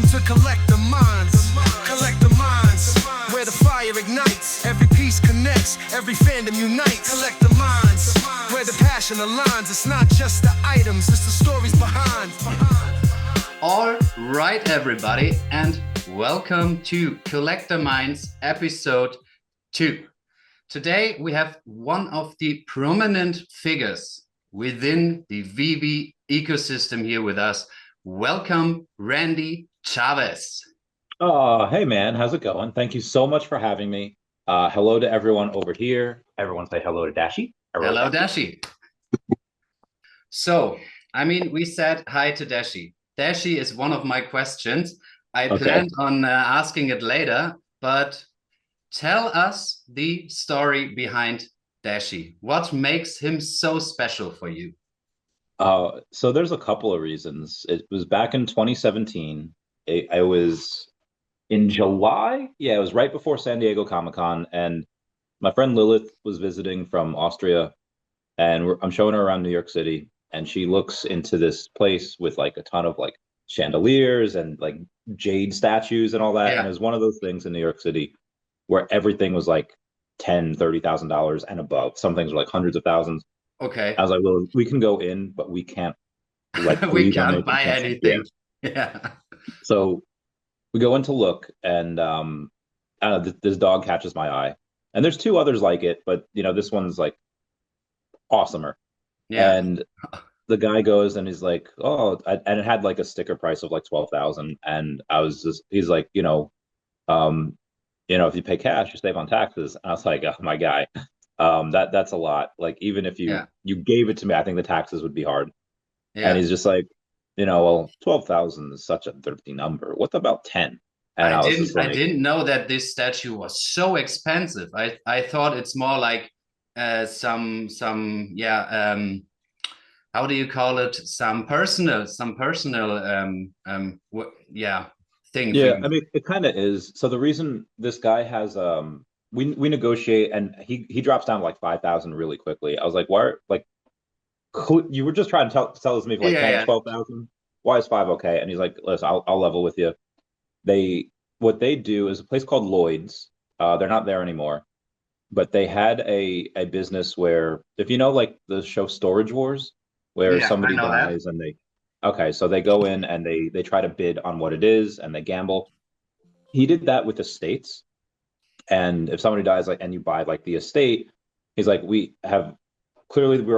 to collect the minds, where the fire ignites, every piece connects, every fandom unites. Collect the minds, where the passion aligns. It's not just the items, it's the stories behind. All right, everybody, and welcome to Collector Minds episode 2. Today we have one of the prominent figures within the Veve ecosystem here with us. Welcome, Randy Chavez. Oh, hey man, how's it going? Thank you so much for having me. Hello to everyone over here. Everyone say hello to Dashy. Hello, Dashy. So, we said hi to Dashy. Dashy is one of my questions. I planned on asking it later, but tell us the story behind Dashy. What makes him so special for you? So there's a couple of reasons. It was back in 2017. I was in July. Yeah, it was right before San Diego Comic-Con, and my friend Lilith was visiting from Austria, and I'm showing her around New York City, and she looks into this place with like a ton of like chandeliers and like jade statues and all that. And it was one of those things in New York City where everything was like $10,000-$30,000 and above. Some things were like hundreds of thousands. Okay. I was like, well, we can go in, but we can't like we can't buy anything. Yeah. So we go in to look, and I don't know, this dog catches my eye. And there's two others like it, but you know, this one's like awesomer. Yeah. And the guy goes and he's like, oh, and it had like a sticker price of like 12,000. And he's like, if you pay cash, you save on taxes. And I was like, oh my guy, that's a lot. Like, even if you gave it to me, I think the taxes would be hard. And he's just like, well, 12,000 is such a dirty number. What about 10? And I didn't know that this statue was so expensive. I thought it's more like some how do you call it? Some personal thing. Yeah, I mean, it kind of is. So the reason this guy has we negotiate, and he drops down to like 5,000 really quickly. I was like, why? Like, you were just trying to tell us me for like 10, 12,000. Why is 5 okay? And he's like, listen, I'll level with you. What they do is a place called Lloyd's. They're not there anymore, but they had a business where, if you know, like the show Storage Wars, where somebody dies and so they go in and they try to bid on what it is and they gamble. He did that with estates. And if somebody dies, like, and you buy like the estate, he's like, we're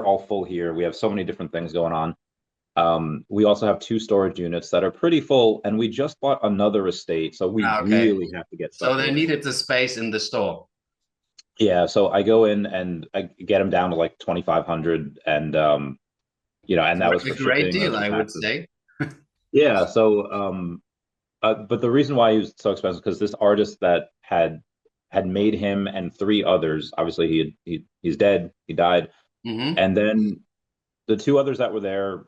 all full here. We have so many different things going on. We also have 2 storage units that are pretty full, and we just bought another estate, so we really have to get stuff. So they needed the space in the store. Yeah, so I go in and I get them down to like 2,500, and and that was for a great shipping, deal, I would say. Yeah, so but the reason why he was so expensive, because this artist that had made him and 3 others, obviously he's dead, he died, and then the 2 others that were there,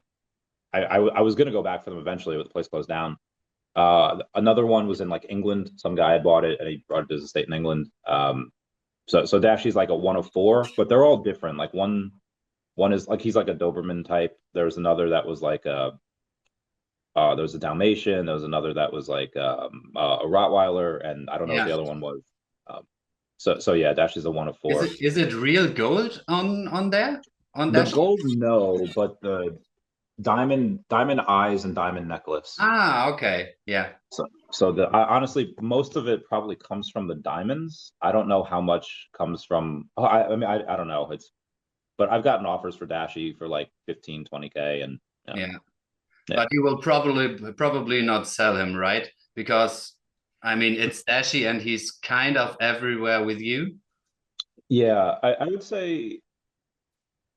I was going to go back for them eventually, but the place closed down. Another one was in like England. Some guy had bought it and he brought it to his estate in England. So Dashy's like a 1 of 4, but they're all different. Like one is like, he's like a Doberman type. There was another that was like there was a Dalmatian. There was another that was like a Rottweiler, and I don't know what the other one was. So yeah, Dashy's a 1 of 4. Is it real gold on there? On the gold, no, but the diamond eyes and diamond necklace. Okay, yeah. So honestly, most of it probably comes from the diamonds. I don't know how much comes from. I don't know. But I've gotten offers for Dashy for like 15, 20K, and yeah. But you will probably not sell him, right? Because it's Dashy and he's kind of everywhere with you. Yeah, I would say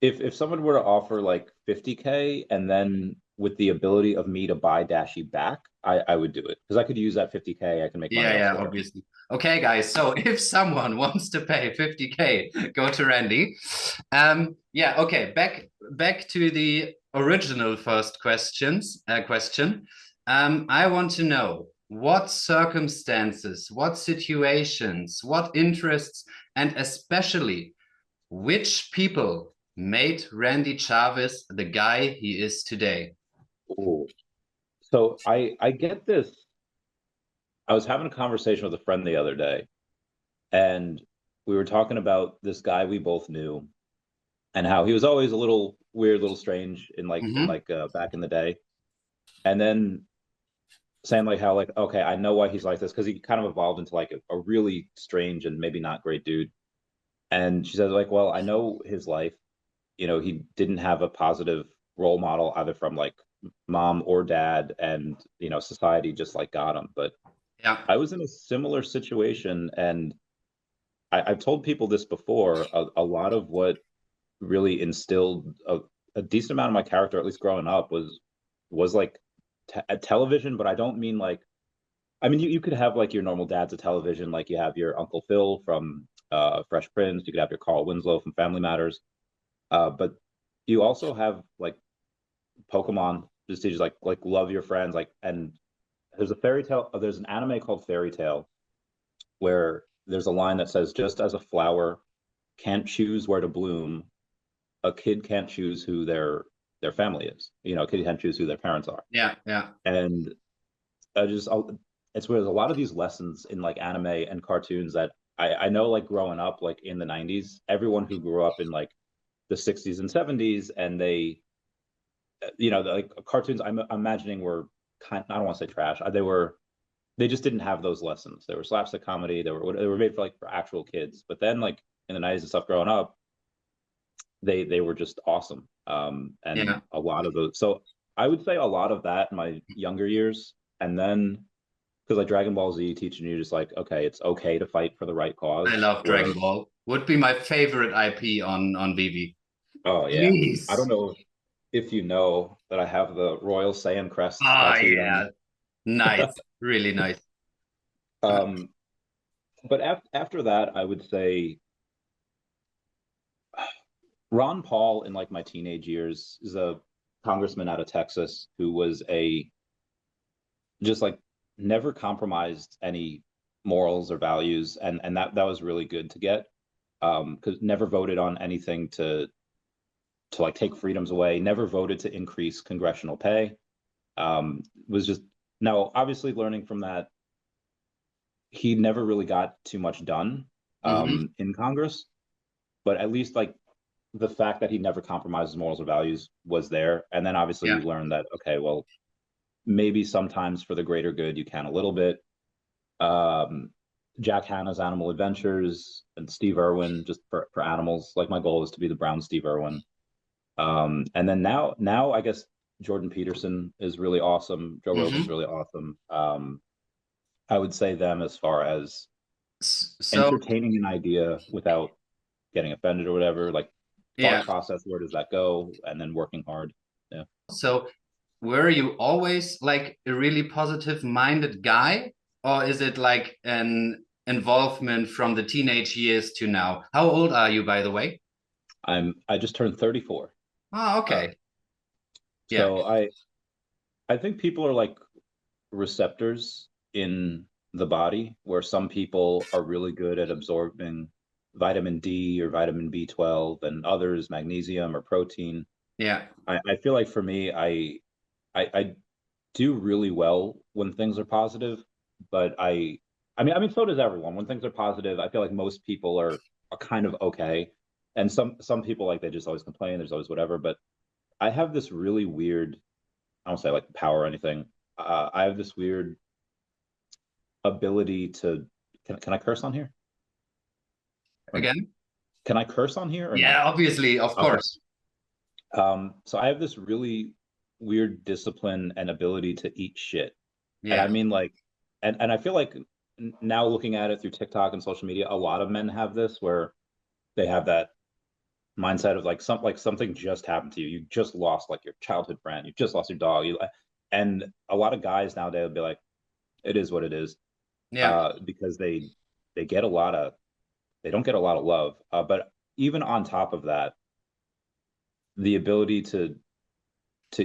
if someone were to offer like 50K, and then with the ability of me to buy Dashy back, I would do it, because I could use that 50K. I can make money. Yeah, obviously. Okay, guys. So if someone wants to pay 50K, go to Randy. Okay. Back to the original first question. I want to know what circumstances, what situations, what interests, and especially which people made Randy Chavez the guy he is today. Ooh. So I get this I was having a conversation with a friend the other day, and we were talking about this guy we both knew and how he was always a little weird, little strange Hmm. back in the day. And then saying like how like, okay, I know why he's like this because he kind of evolved into like a really strange and maybe not great dude. And she says like, well, I know his life. He didn't have a positive role model either from like mom or dad, and society just like got him. But Yeah. I was in a similar situation, and I've told people this before. A lot of what really instilled a decent amount of my character, at least growing up, was like television. But I don't mean like, I mean, you could have like your normal dads of television, like you have your Uncle Phil from Fresh Prince, you could have your Carl Winslow from Family Matters, but you also have like Pokemon just teaches like love your friends, like. And there's a fairy tale, there's an anime called Fairy Tale where there's a line that says, just as a flower can't choose where to bloom, a kid can't choose who their family is. A kid can't choose who their parents are. Yeah. Yeah. And I just it's where there's a lot of these lessons in like anime and cartoons that I know, like growing up like in the 90s, everyone who grew up in like the 60s and 70s, and they like cartoons I'm imagining were I don't want to say trash. They just didn't have those lessons. They were slapstick comedy. They were made for actual kids. But then like in the 90s and stuff growing up, they were just awesome. And Yeah. a lot of those. So I would say a lot of that in my younger years, and then because like Dragon Ball Z teaching you just like, okay, it's okay to fight for the right I cause. love Where Dragon Ball. Would be my favorite IP on VV. oh yeah, I don't Please. know if you know that I have the Royal Saiyan crest Oh tattooed on me. yeah. Nice. Really nice. Um, but after that, I would say Ron Paul in like my teenage years is a congressman out of Texas who was a just like never compromised any morals or values, and that was really good to get, because never voted on anything to like take freedoms away, never voted to increase congressional pay. Was just now obviously learning from that, he never really got too much done Hmm. in Congress, but at least like the fact that he never compromises morals or values was there. And then obviously Yeah. you learn that, okay, well, maybe sometimes for the greater good you can a little bit. um Jack Hanna's Animal Adventures and Steve Irwin, just for animals, like my goal is to be the brown Steve Irwin. And then now I guess Jordan Peterson is really awesome, Joe Rogan's Hmm. really awesome. I would say them as far as So entertaining an idea without getting offended or whatever, like yeah. thought process, where does that go, and then working hard. Yeah. So were you always like a really positive minded guy, or is it like an involvement from the teenage years to now? How old are you, by the way? I just turned 34. Oh, uh, okay. Yeah. so I think people are like receptors in the body, where some people are really good at absorbing vitamin D or vitamin B12, and others magnesium or protein. Yeah. I feel like for me, I do really well when things are positive, but I mean so does everyone. When things are positive, I feel like most people are kind of okay. And some people, like, they just always complain, there's always whatever. But I have this really weird, I don't say like power or anything. I have this weird ability to, can I curse on here? Or Again? can I curse on here or no? Yeah, obviously, of Okay. course. So I have this really weird discipline and ability to eat shit. And I Yeah. mean like, and I feel like now looking at it through TikTok and social media, a lot of men have this, where they have that mindset of like something just happened to you. You just lost like your childhood friend. You just lost your dog. And a lot of guys nowadays will be like, it is what it is, Yeah. because they get a lot of they don't get a lot of love. But even on top of that, the ability to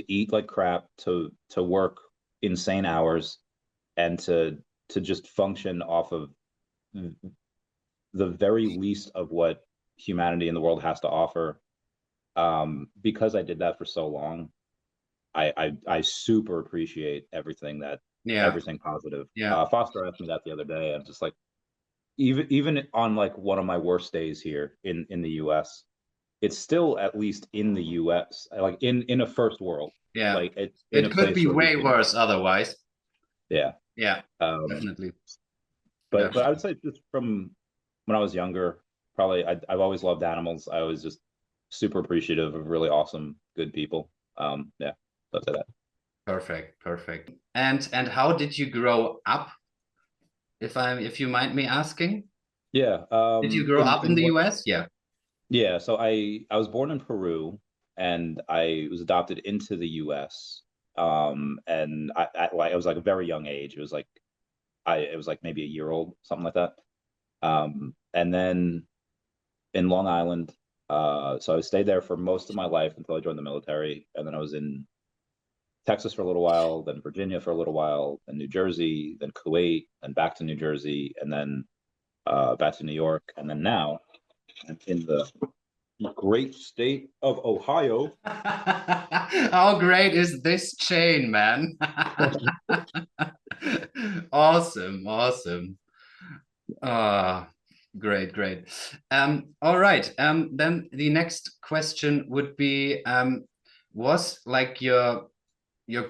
eat like crap, to work insane hours, and to just function off of the very least of what humanity in the world has to offer. Because I did that for so long, I super appreciate everything Yeah. everything positive. Yeah. Foster asked me that the other day. I'm just like, even on like one of my worst days here in the US, it's still at least in the US, like in a first world, Yeah. like it's in a It could place be where we way can, worse otherwise. yeah. Yeah, Um, definitely. but I would Definitely. say just from when I was younger, probably I've always loved animals. I was just super appreciative of really awesome, good people. Yeah, that's that. Perfect. Perfect. And how did you grow up? If you mind me asking, Yeah. did you grow up in In the what? US? Yeah. Yeah. So I was born in Peru, and I was adopted into the U.S. And I was like a very young age. It was like it was like maybe a year old, something like that. And then in Long Island. So I stayed there for most of my life until I joined the military, and then I was in Texas for a little while, then Virginia for a little while, then New Jersey, then Kuwait, then back to New Jersey, and then back to New York, and then now I'm in the great state of Ohio. How great is this chain, man? Awesome, awesome. Ah, great, great. All right. Then the next question would be, was like your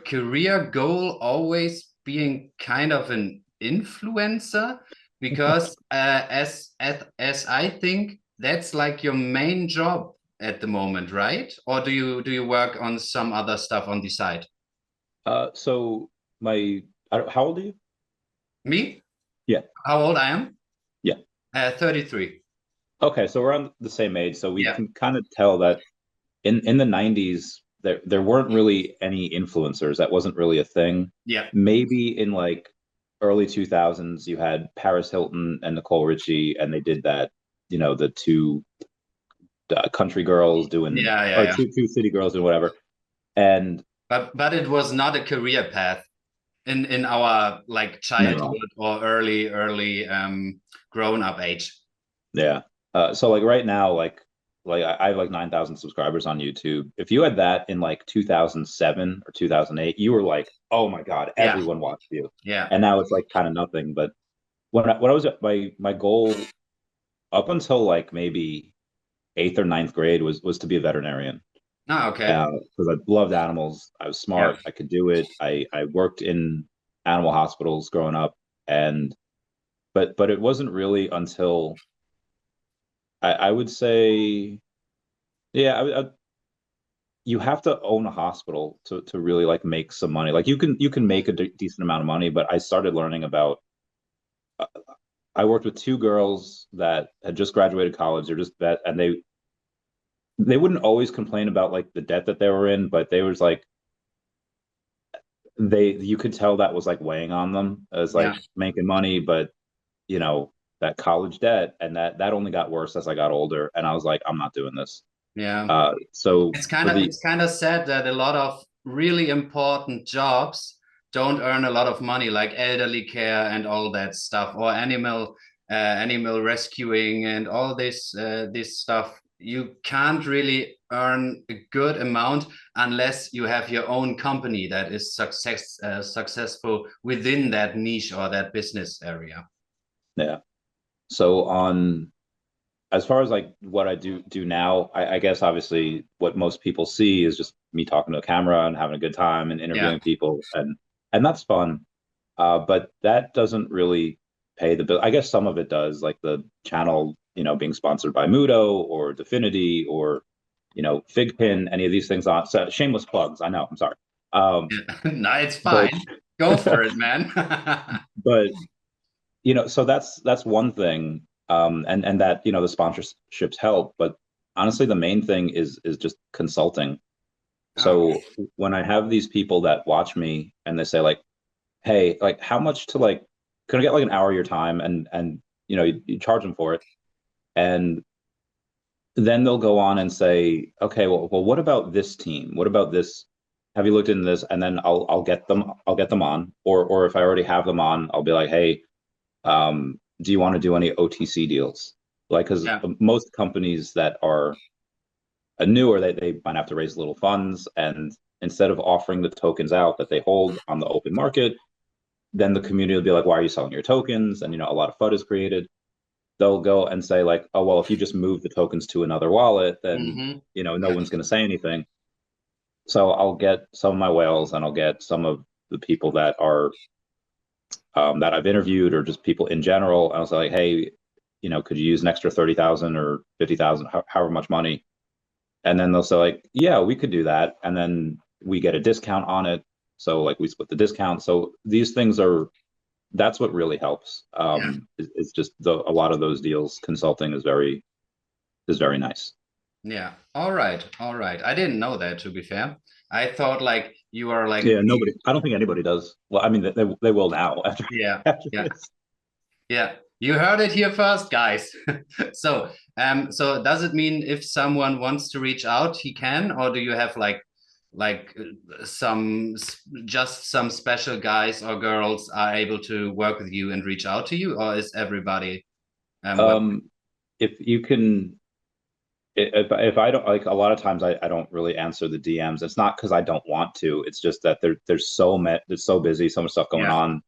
career goal always being kind of an influencer? Because as I think that's like your main job at the moment, right? Or do you work on some other stuff on the side? So my, how old are you? Me? Yeah, How old I am? yeah. 33. Okay, so we're on the same age, so we Yeah, can kind of tell that in the 90s there weren't really any influencers. That wasn't really a thing. yeah, Maybe in like early 2000s you had Paris Hilton and Nicole Richie, and they did that, the two country girls doing, yeah, yeah, or yeah. two city girls doing whatever. And But it was not a career path in our like no, childhood or early grown up age. yeah. So like right now, like I have like 9,000 subscribers on YouTube. If you had that in like 2007 or 2008, you were like, oh my God, Yeah, everyone watched you. yeah. And now it's like kind of nothing. But when I was at my goal up until like maybe eighth or ninth grade was to be a veterinarian. Ah, okay. Because I loved animals. I was Yeah. smart. I could do it. I worked in animal hospitals growing up, and but it wasn't really until I would say, yeah, you have to own a hospital to really like make some money. Like you can make a decent amount of money, but I started learning about. Uh, I worked with two girls that had just graduated college. They're just vet, and they wouldn't always complain about like the debt that they were in, but they was like you could tell that was like weighing on them as Yeah. like making money, but that college debt, and that only got worse as I got older, and I was like, I'm not doing this. Yeah. So It's kind for of the it's kind of sad that a lot of really important jobs don't earn a lot of money, like elderly care and all that stuff, or animal rescuing and all this stuff. You can't really earn a good amount unless you have your own company that is successful within that niche or that business area. Yeah. So on as far as like what I do now, I guess obviously what most people see is just me talking to a camera and having a good time and Yeah. interviewing people, and that's fun. But that doesn't really pay the bill. I guess some of it does, like the channel, being sponsored by Mudo or Definity or Figpin, any of these things on. So shameless plugs. I know. I'm sorry. No, it's But fine. Go for it, man. but so that's one thing. And that the sponsorships help, but honestly, the main thing is just consulting. Okay. So when I have these people that watch me and they say like, hey, like how much to like, can I get like an hour of your time, and you charge them for it, and then they'll go on and say, okay, well, what about this team? What about this? Have you looked into this? And then I'll get them on, or if I already have them on, I'll be like, hey, do you want to do any OTC deals? Like, because Yeah. most companies that are newer, they might have to raise little funds, and instead of offering the tokens out that they hold on the open market, then the community will be like, why are you selling your tokens? And, a lot of FUD is created. They'll go and say like, oh, well, if you just move the tokens to another wallet, then, Mm-hmm. no one's going to say anything. So I'll get some of my whales and I'll get some of the people that are that I've interviewed or just people in general. And I was like, hey, could you use an extra 30,000 or 50,000, however much money? And then they'll say like, yeah, we could do that. And then we get a discount on it. So like we split the discount. So these things that's what really helps. Yeah. It's just a lot of those deals. Consulting is very nice. Yeah. All right. All right. I didn't know that, to be fair. I thought like you are like Yeah, nobody. I don't think anybody does. Well, I mean, they will now after yeah. after Yeah. this. Yeah. You heard it here first, guys. So, so does it mean if someone wants to reach out, he can, or do you have like just some special guys or girls are able to work with you and reach out to you, or is everybody If you can, if I don't, like, a lot of times I don't really answer the DMs. It's not because I don't want to. It's just that there's so busy, so much stuff going yeah. on.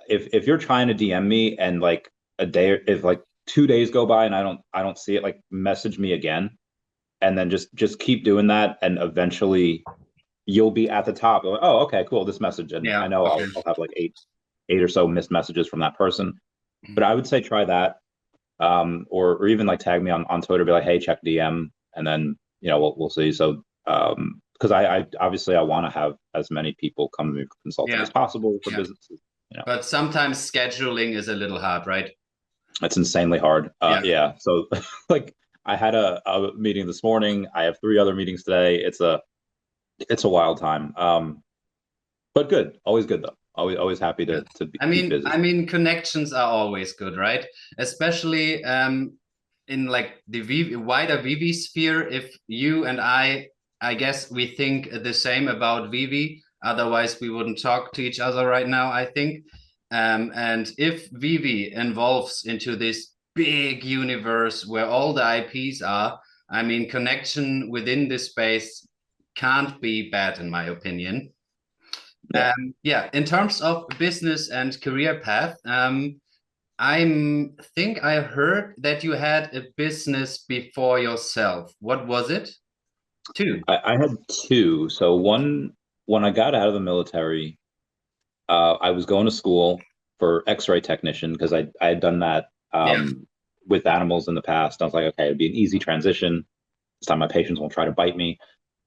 If you're trying to DM me and like a day, if like 2 days go by and I don't see it, like message me again, and then just keep doing that, and eventually you'll be at the top. Like, oh, okay, cool, this message, and Yeah. I know Okay. I'll have like eight or so missed messages from that person. But I would say try that, or even like tag me on Twitter, be like, hey, check DM, and then we'll see. So because I obviously I want to have as many people come to me for consulting Yeah. as possible for Yeah. businesses. But sometimes scheduling is a little hard, right? It's insanely hard. Yeah. Yeah. So like I had a meeting this morning. I have 3 other meetings today. It's a wild time. But good. Always good though. Always happy Yeah. to keep busy. I mean, connections are always good, right? Especially in like the wider Veve sphere. If you and I guess we think the same about Veve, otherwise we wouldn't talk to each other right now, I think. And if Veve evolves into this big universe where all the IPs are, I mean, connection within this space can't be bad, in my opinion. Yeah. Yeah, in terms of business and career path, I think I heard that you had a business before yourself. What was it? Two. I had 2. So one, when I got out of the military, I was going to school for X-ray technician because I had done that Yeah. with animals in the past. I was like, okay, it'd be an easy transition. This time my patients won't try to bite me.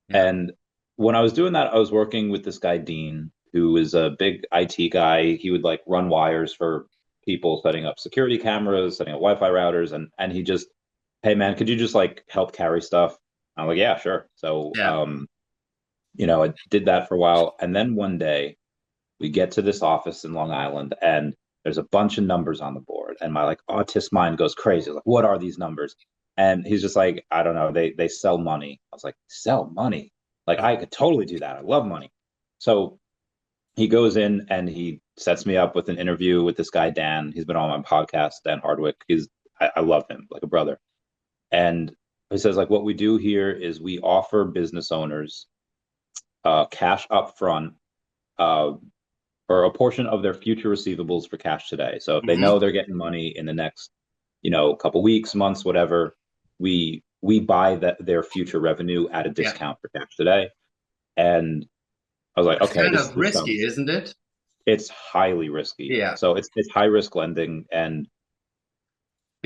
Yeah. And when I was doing that, I was working with this guy, Dean, who is a big IT guy. He would like run wires for people, setting up security cameras, setting up Wi-Fi routers, and he just, hey man, could you just like help carry stuff? I'm like, yeah, sure. So Yeah. I did that for a while. And then one day we get to this office in Long Island and there's a bunch of numbers on the board. And my like autist mind goes crazy. Like, what are these numbers? And he's just like, I don't know. They sell money. I was like, sell money? Like, I could totally do that. I love money. So he goes in and he sets me up with an interview with this guy, Dan. He's been on my podcast, Dan Hardwick. I love him like a brother. And he says, like, what we do here is we offer business owners cash up front or a portion of their future receivables for cash today. So if they know they're getting money in the next, couple weeks, months, whatever, we buy their future revenue at a discount for cash today. And I was like, It's okay, kind this of risky, sounds, isn't it? it's highly risky. Yeah. So it's high risk lending, and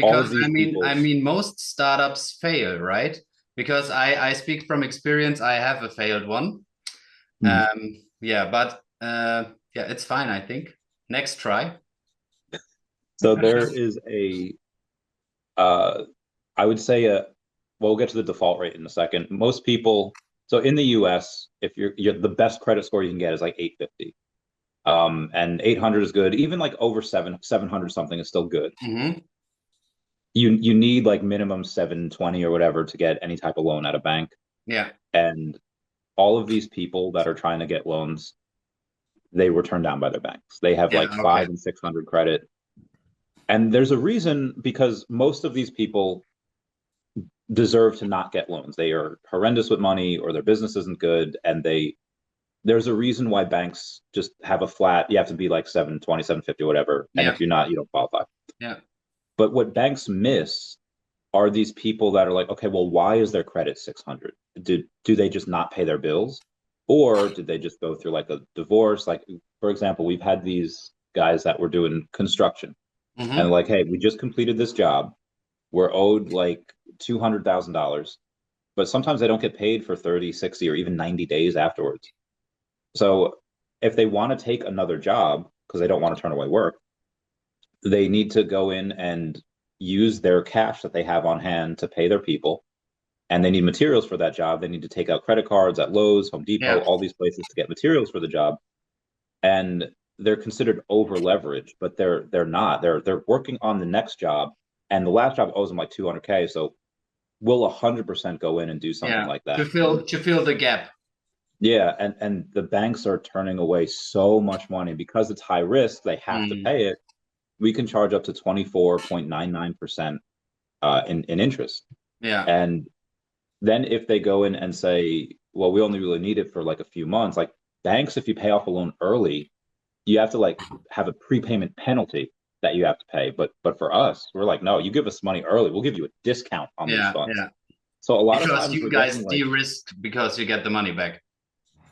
all of Because these I people. mean, most startups fail, right? Because I speak from experience. I have a failed one. Yeah, but yeah, it's fine, I think. Next try. So there is I would say we'll get to the default rate in a second. Most people, so in the US, if you're the best credit score you can get is like 850. And 800 is good. Even like over 700 something is still good. You need like minimum 720 or whatever to get any type of loan at a bank. Yeah. And all of these people that are trying to get loans, they were turned down by their banks. They have like 500 and 600 credit. And there's a reason, because most of these people deserve to not get loans. They are horrendous with money, or their business isn't good, and they there's a reason why banks just have a flat, you have to be like 720, 750, whatever. And Yeah. if you're not, you don't qualify. Yeah. But what banks miss are these people that are like, okay, well, why is their credit 600? Do they just not pay their bills? Or did they just go through like a divorce? Like, for example, we've had these guys that were doing construction and Mm-hmm. like, hey, we just completed this job. We're owed like $200,000, but sometimes they don't get paid for 30, 60, or even 90 days afterwards. So if they want to take another job because they don't want to turn away work, they need to go in and use their cash that they have on hand to pay their people. And they need materials for that job. They need to take out credit cards at Lowe's, Home Depot, Yeah. all these places to get materials for the job. And they're considered over leveraged, but they're not. They're working on the next job, and the last job owes them like 200K. So we'll 100% go in and do something Yeah. like that. To fill the gap. Yeah, and the banks are turning away so much money because it's high risk. They have to Mm. pay it. We can charge up to 24.99% in interest. Yeah. And then if they go in and say, well, we only really need it for like a few months, like banks, if you pay off a loan early, you have to like have a prepayment penalty that you have to pay. But for us, we're like, no, you give us money early, we'll give you a discount on these Yeah. funds. Yeah. So a lot of Because times you we're guys getting like, de-risk because you get the money back.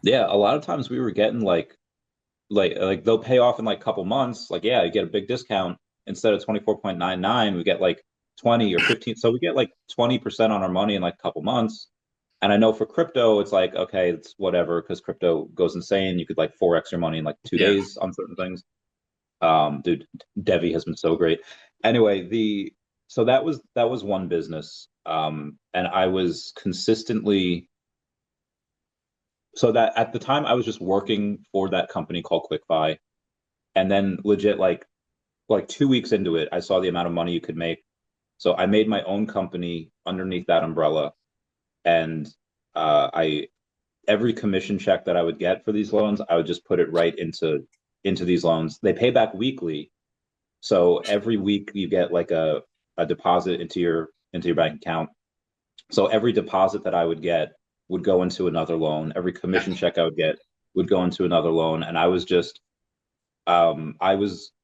yeah, a lot of times we were getting like they'll pay off in like a couple months. Like, yeah, you get a big discount. Instead of 24.99, we get like 20 or 15. So we get like 20% on our money in like a couple months. And I know for crypto, it's like, okay, it's whatever, because crypto goes insane. You could like 4x your money in like 2 Yeah. days on certain things. Dude, Devi has been so great. Anyway, so that was one business. And I was consistently, so that at the time I was just working for that company called QuickFi. And then legit like 2 weeks into it, I saw the amount of money you could make. So I made my own company underneath that umbrella. And I every commission check that I would get for these loans, I would just put it right into these loans. They pay back weekly. So every week you get like a deposit into your bank account. So every deposit that I would get would go into another loan. Every commission check I would get would go into another loan. And I was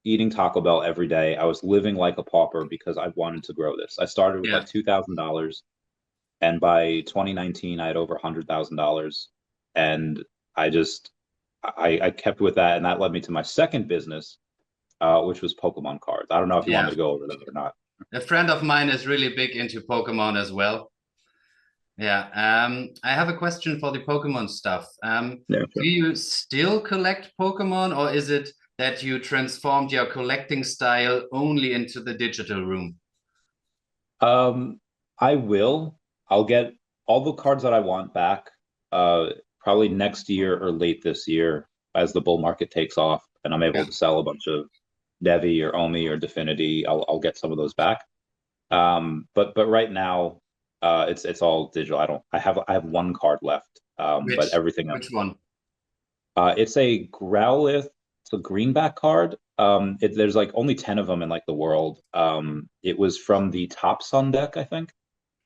eating Taco Bell every day. I was living like a pauper because I wanted to grow this. I started with Yeah. like $2,000, and by 2019 I had over $100,000. And I kept with that, and that led me to my second business, which was Pokemon cards. I don't know if you want Yeah. me to go over that or not. A friend of mine is really big into Pokemon as well. Yeah. I have a question for the Pokemon stuff. Yeah, Do sure. you still collect Pokemon, or is it that you transformed your collecting style only into the digital room? Um, I will. I'll get all the cards that I want back, probably next year or late this year as the bull market takes off and I'm able Yeah. to sell a bunch of Devi or Omi or Definity. I'll get some of those back. But right now, it's all digital. I have one card left, but Which everything else. which one? It's a Growlithe. It's a greenback card. There's like only 10 of them in like the world. It was from the Top Sun deck, I think.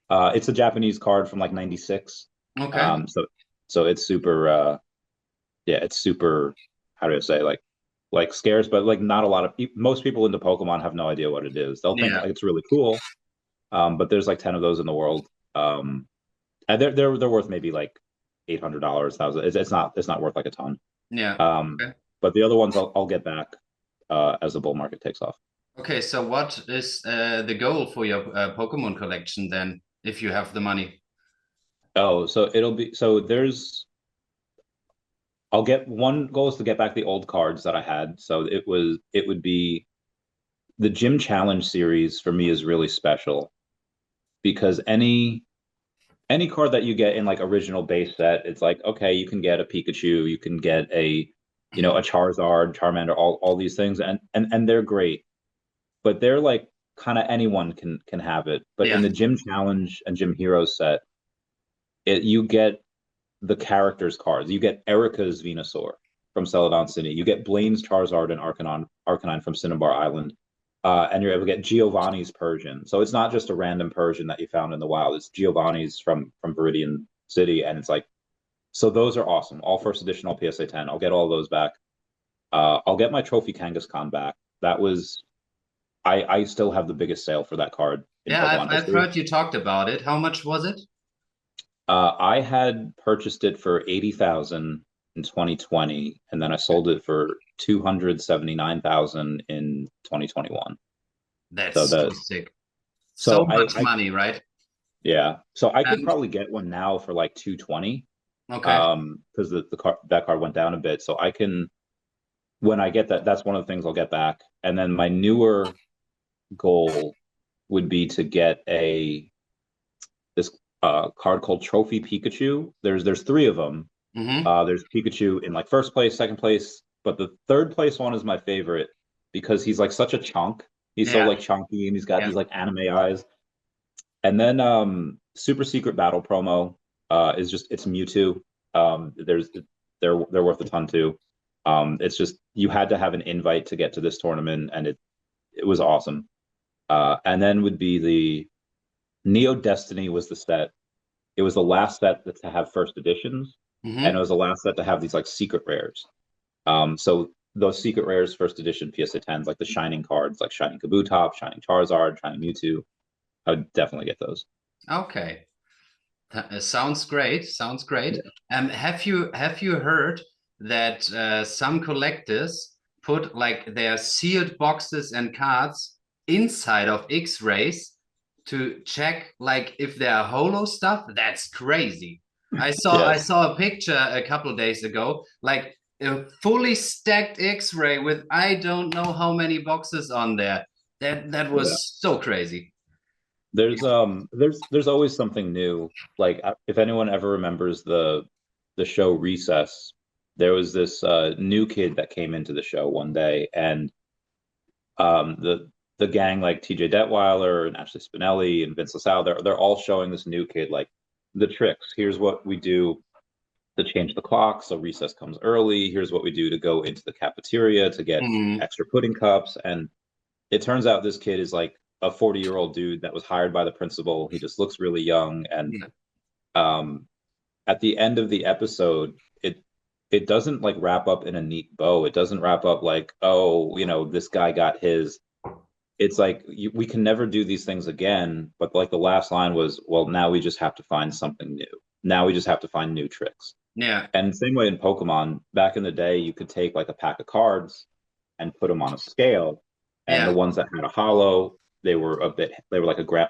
It's a Japanese card from like '96. Okay. So it's super. Yeah, it's super. How do I say, like scarce, but like not a lot of most people into Pokemon have no idea what it is. They'll think Yeah. like it's really cool. But there's like 10 of those in the world. And they're worth maybe like $800, 1,000. It's not worth like a ton. Yeah. Um, Okay. but the other ones I'll get back as the bull market takes off. Okay, so what is the goal for your Pokemon collection then, if you have the money? Oh, so it'll be so there's I'll get one goal is to get back the old cards that I had. So it would be the Gym Challenge series for me is really special because any card that you get in like original base set, it's like, okay, you can get a Pikachu, you can get a Charizard, Charmander, all these things, and they're great, but they're like kind of anyone can have it. But in Yeah. the Gym Challenge and Gym Heroes set, you get the characters cards. You get Erica's Venusaur from Celadon City. You get Blaine's Charizard and Arcanine from Cinnabar Island. And you're able to get Giovanni's Persian. So it's not just a random Persian that you found in the wild. It's Giovanni's from Viridian City, and it's like So those are awesome. All first edition, all PSA 10. I'll get all those back. I'll get my Trophy Kangaskhan back. That was I still have the biggest sale for that card in Yeah, Pokemon I've history. heard you talked about it. How much was it? I had purchased it for 80,000 in 2020, and then I sold it for 279,000 in 2021. So That's so the sick. So so much I money, right? yeah. So I could And probably get one now for like 220, okay. because the car that card went down a bit. So I can, when I get that, that's one of the things I'll get back. And then my newer goal would be to get this card called Trophy Pikachu. There's three of them. Mm-hmm. There's Pikachu in like first place, second place, but the third place one is my favorite because he's like such a chunk. He's so Yeah, like chunky and he's got yeah. these like anime eyes. And then Super Secret Battle promo is just it's Mewtwo. There's they're worth a ton too. It's just you had to have an invite to get to this tournament, and it was awesome. And then would be the Neo Destiny was the set. It was the last set to have first editions, and it Mm-hmm. was the last set to have these like secret rares. So those secret rares, first edition PSA 10s, like the shining cards, like Shining Kabutops, Shining Charizard, Shining Mewtwo, I would definitely get those. Okay. Sounds great. Sounds great. Yeah. Have you heard that some collectors put like their sealed boxes and cards inside of X-rays to check like if they are holo stuff? That's crazy. I Yes. saw a picture a couple of days ago, like a fully stacked X-ray with I don't know how many boxes on there. That Yeah. was so crazy. There's always something new. Like if anyone ever remembers the show Recess, there was this new kid that came into the show one day, and the gang like TJ Detweiler and Ashley Spinelli and Vince LaSalle, they're all showing this new kid like the tricks. Here's what we do to change the clock so recess comes early. Here's what we do to go into the cafeteria to get Mhm. extra pudding cups. And it turns out this kid is like a 40-year-old dude that was hired by the principal. He just looks really young. And Yeah. um, at the end of the episode, it doesn't like wrap up in a neat bow. It doesn't wrap up like, oh, this guy got his. It's like we can never do these things again. But like the last line was, well, now we just have to find something new. Now we just have to find new tricks. Yeah. And same way in Pokemon, back in the day, you could take like a pack of cards and put them on a scale, and the Yeah. ones that had a hollow, they were like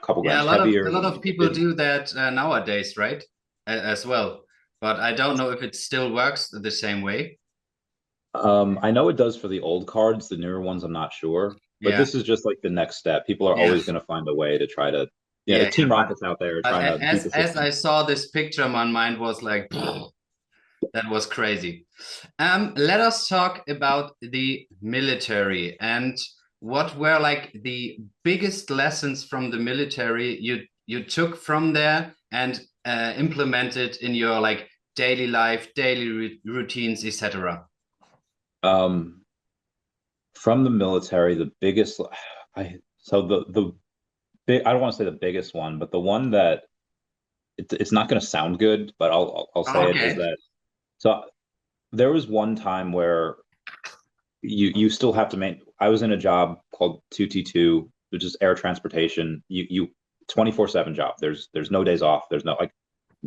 couple Yeah, grams heavier. a The lot ones of that people didn't. do that nowadays, right? As well. But I don't know if it still works the same way. I know it does for the old cards. The newer ones, I'm not sure. But Yeah. this is just like the next step. People are Yeah. always going to find a way to try to, Yeah, Team yeah. Rocket's out there But trying to beat the as system. I saw this picture, my mind was like, that was crazy. Let us talk about the military and what were like the biggest lessons from the military you took from there and implemented in your like daily life, daily routines, etc. Um, from the military, the biggest, so the big, I don't want to say the biggest one, but the one that it's not going to sound good, but I'll say it is Okay. that. So there was one time where you still have to make. I was in a job called 2T2, which is air transportation. You 24/7 job. There's no days off. There's no like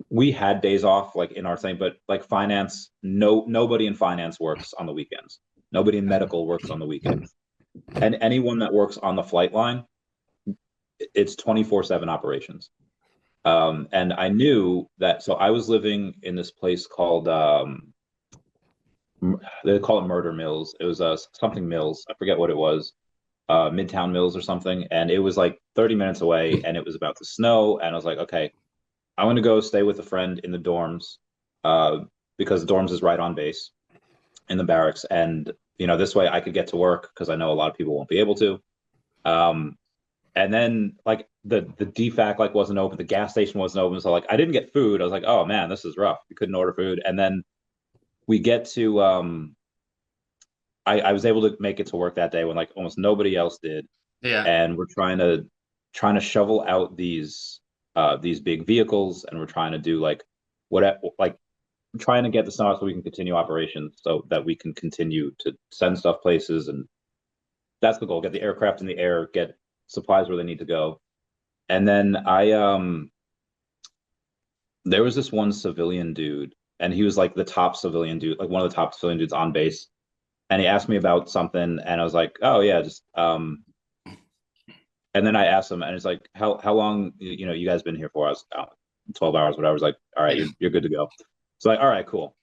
we had days off like in our thing, but like finance, nobody in finance works on the weekends. Nobody in medical works on the weekends. And anyone that works on the flight line, it's 24/7 operations. And I knew that, so I was living in this place called they call it Murder Mills. It was something Mills. I forget what it was, Midtown Mills or something. And it was like 30 minutes away, and it was about to snow. And I was like, okay, I'm gonna go stay with a friend in the dorms, uh, because dorms is right on base in the barracks, and this way I could get to work because I know a lot of people won't be able to. Um, and then like the DFAC like wasn't open, the gas station wasn't open, so like I didn't get food. I was like, oh man, this is rough. We couldn't order food, and then we get to I was able to make it to work that day when like almost nobody else did, Yeah. and we're trying to shovel out these big vehicles, and we're trying to do like what like trying to get the snow out so we can continue operations, so that we can continue to send stuff places, and that's the goal. Get the aircraft in the air, get supplies where they need to go. And then there was this one civilian dude, and he was like the top civilian dude, like one of the top civilian dudes on base. And he asked me about something, and I was like, "Oh yeah, just." And then I asked him, and it's like, "How long you guys been here for?" I was 12 hours, whatever. I was like, "All right, you're good to go." So like, all right, cool.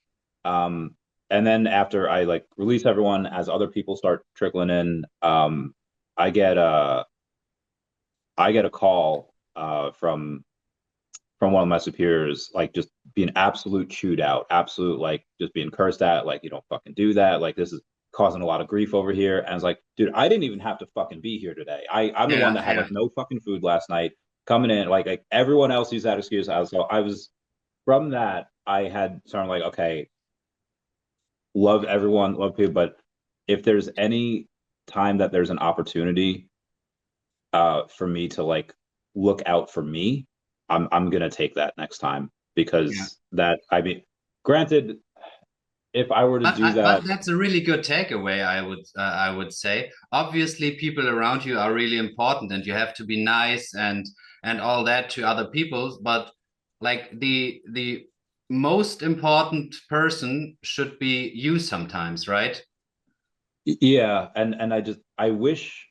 And then after I like release everyone, as other people start trickling in, I get a call from one of my superiors, like just being absolute chewed out, absolute like just being cursed at, like you don't fucking do that, like this is causing a lot of grief over here. And I was like, dude, I didn't even have to fucking be here today. I'm the one that had like no fucking food last night, coming in, like everyone else used that excuse. I was from that, I had started like, okay, love everyone, love people, but if there's any time that there's an opportunity for me to like look out for me, I'm gonna take that next time, because that, I mean, granted, if I were to do that, but that's a really good takeaway. I would say, obviously, people around you are really important, and you have to be nice and all that to other people. But like the most important person should be you sometimes, right? yeah, and I wish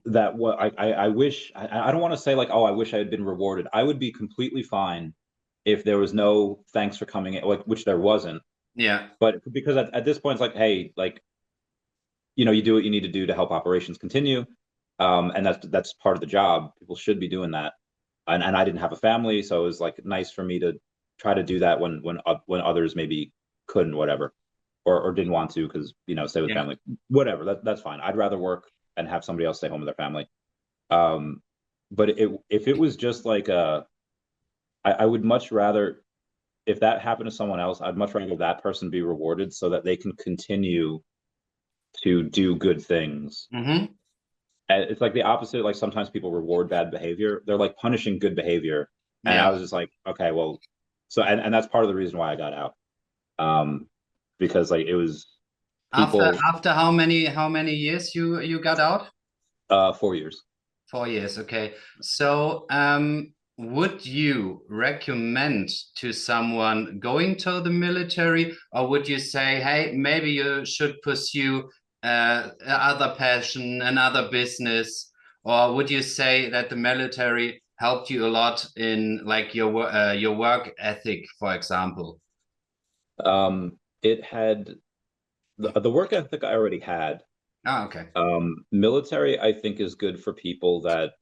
that what I wish, I don't want to say like, oh, I wish I had been rewarded. I would be completely fine if there was no thanks for coming in, like, which there wasn't. Yeah. But because at this point it's like, hey, like, you do what you need to do to help operations continue. And that's part of the job. People should be doing that. And I didn't have a family, so it was like nice for me to try to do that when others maybe couldn't, whatever, or didn't want to, because stay with family, whatever. That's fine. I'd rather work and have somebody else stay home with their family. But if it was just like I would much rather, if that happened to someone else, I'd much rather that person be rewarded so that they can continue to do good things. Mm-hmm. And it's like the opposite. Like sometimes people reward bad behavior. They're like punishing good behavior. And I was just like, okay, well, so, and that's part of the reason why I got out. Because like it was people. After how many years you got out? 4 years. 4 years, okay. So, would you recommend to someone going to the military, or would you say, hey, maybe you should pursue other passion, another business, or would you say that the military helped you a lot in like your work ethic, for example? It had the work ethic I already had. Oh, okay. Military, I think, is good for people that.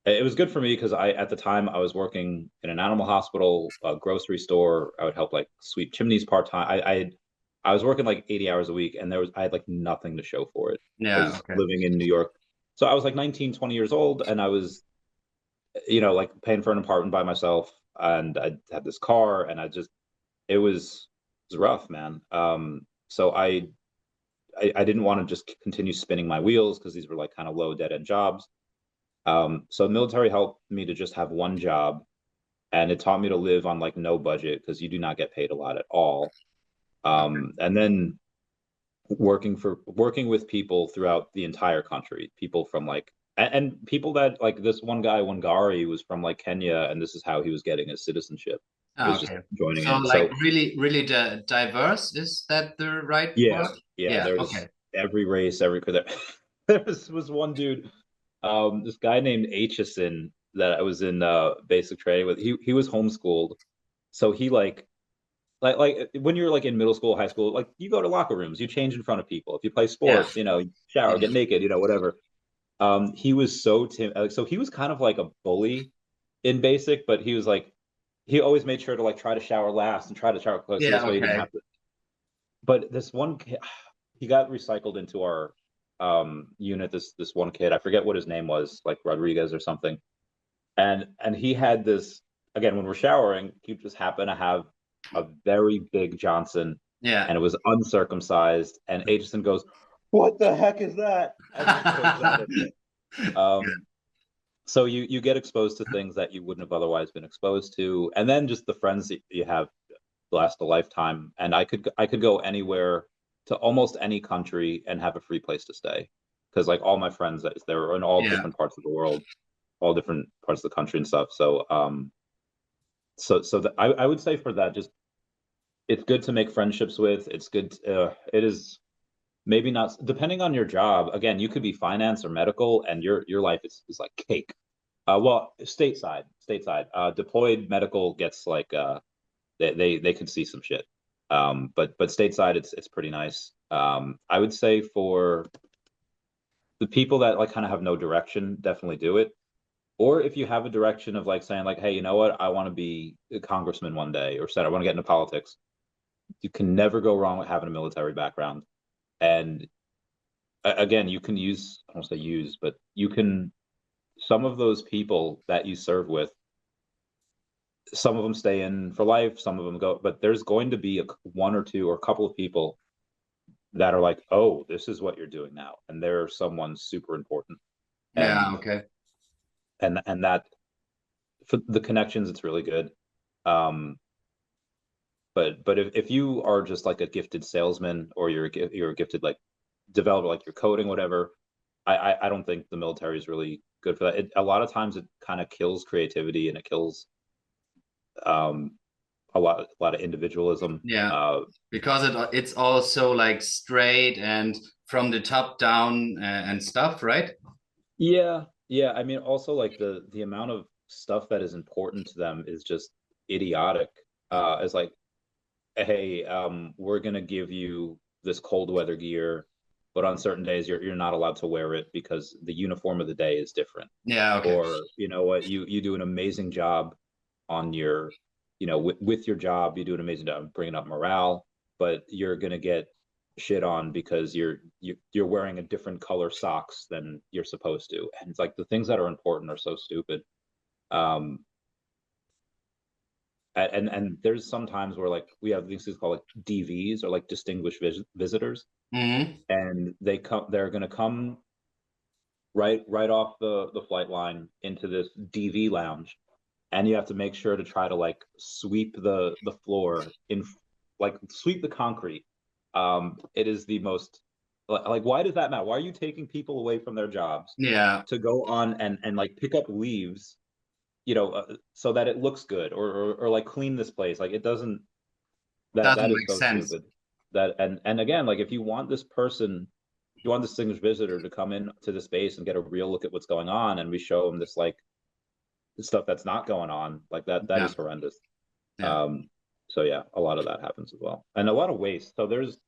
It was good for me because at the time I was working in an animal hospital, a grocery store. I would help like sweep chimneys part-time. I was working like 80 hours a week, and I had like nothing to show for it. Yeah, I was living in New York. So I was like 19, 20 years old, and I was, like paying for an apartment by myself, and I had this car, and it was rough, man. So I didn't want to just continue spinning my wheels, because these were like kind of low dead end jobs. So military helped me to just have one job, and it taught me to live on like no budget, because you do not get paid a lot at all. And then working with people throughout the entire country, people from like, and people that like this one guy, Wangari, was from like Kenya, and this is how he was getting his citizenship. Oh, Was okay. just joining So in. like really diverse, is that the right word? Yeah, there was Okay. every race, there was one dude, this guy named Aitchison, that I was in basic training with. He was homeschooled, so he like when you're like in middle school, high school, like you go to locker rooms, you change in front of people. If you play sports, shower, get naked, whatever. He was so so he was kind of like a bully in basic, but he was like, he always made sure to like try to shower last and try to shower close, so this way he didn't have to. But this one kid, he got recycled into our unit. This one kid, I forget what his name was, like Rodriguez or something. And he had this, again, when we're showering, he just happened to have a very big Johnson. Yeah. And it was uncircumcised. And Aitchison goes, "What the heck is that?" So you get exposed to things that you wouldn't have otherwise been exposed to. And then just the friends that you have last a lifetime, and I could go anywhere to almost any country and have a free place to stay, because like all my friends, they're in all Yeah. different parts of the world, all different parts of the country and stuff. So I would say for that, just it's good to make friendships with. It's good. It is maybe not depending on your job. Again, you could be finance or medical, and your life is like cake. Well, stateside. Deployed medical gets like they could see some shit. But stateside, it's pretty nice. I would say for the people that like kind of have no direction, definitely do it. Or if you have a direction of like saying like, hey, you know what, I want to be a congressman one day or senator, I want to get into politics. You can never go wrong with having a military background. And again, you can use, I don't want to say use, but you can, some of those people that you serve with, some of them stay in for life, some of them go, but there's going to be one or two or a couple of people that are like, oh, this is what you're doing now, and they're someone super important. Yeah. and Okay. and that for the connections, it's really good. um but if you are just like a gifted salesman, or you're a gifted like developer, like you're coding, whatever, I don't think the military is really good for that. A lot of times it kind of kills creativity, and it kills um a lot of individualism. Yeah, because it's also like straight and from the top down and stuff, right? Yeah, I mean, also like the amount of stuff that is important to them is just idiotic. It's like, hey, we're gonna give you this cold weather gear, but on certain days you're not allowed to wear it because the uniform of the day is different. Yeah. Okay. Or you know what, you do an amazing job on your, with your job, you do an amazing job bringing up morale, but you're gonna get shit on because you're wearing a different color socks than you're supposed to. And it's like the things that are important are so stupid. um and there's some times where like we have these things called like DVs, or like distinguished visitors, Hmm. and they're going to come right off the flight line into this DV lounge, and you have to make sure to try to like sweep the floor in, like sweep the concrete. It is the most, like, why does that matter? Why are you taking people away from their jobs Yeah, to go on and like pick up leaves, so that it looks good, or like clean this place? Like, it doesn't, that doesn't is make so sense. stupid. That and again, like, if you want this person, you want this distinguished visitor to come in to the space and get a real look at what's going on, and we show them this like stuff that's not going on, like that Yeah, is horrendous. yeah. So yeah, a lot of that happens as well, and a lot of waste. So there's,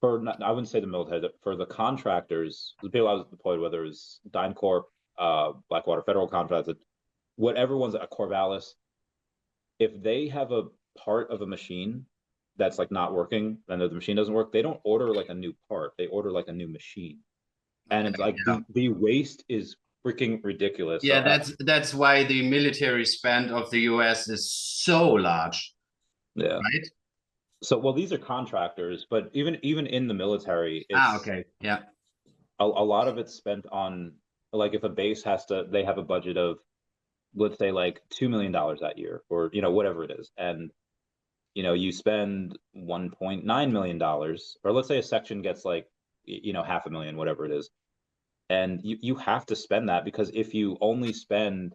for not, I wouldn't say the military, for the contractors, the people I was deployed, whether it's DynCorp, Blackwater Federal Contracts, whatever one's at Corvallis, if they have a part of a machine that's like not working, then the machine doesn't work, they don't order like a new part, they order like a new machine. And it's Okay. like Yeah. the waste is freaking ridiculous. So Yeah, that's why the military spend of the US is so large, yeah. right? So, well, these are contractors, but even in the military, Ah, it's okay. Yeah. a lot of it's spent on, like, if a base they have a budget of, let's say, like $2 million that year, or whatever it is, and you spend $1.9 million, or let's say a section gets like, half a million, whatever it is, and you have to spend that, because if you only spend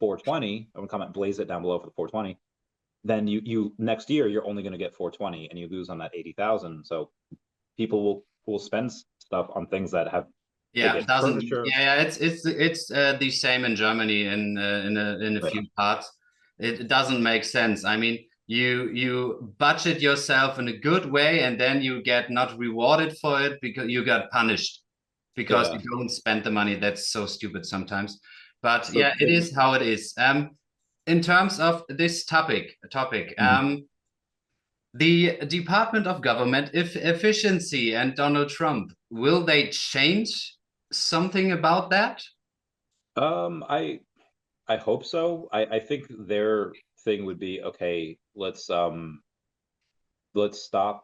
420, I'm gonna comment, blaze it down below for the 420, then you next year you're only going to get 420, and you lose on that 80,000. So people will spend stuff on things that have, they Yeah, get doesn't. furniture. Yeah, yeah. It's the same in Germany in a Yeah, few parts. It doesn't make sense. I mean, you budget yourself in a good way, and then you get not rewarded for it because you got punished because you yeah. don't spend the money. That's so stupid sometimes. But So yeah, it is how it is. In terms of this topic, Mhm. the Department of Government Efficiency and Donald Trump, will they change something about that? um, I I hope so. I think their thing would be, okay, let's stop,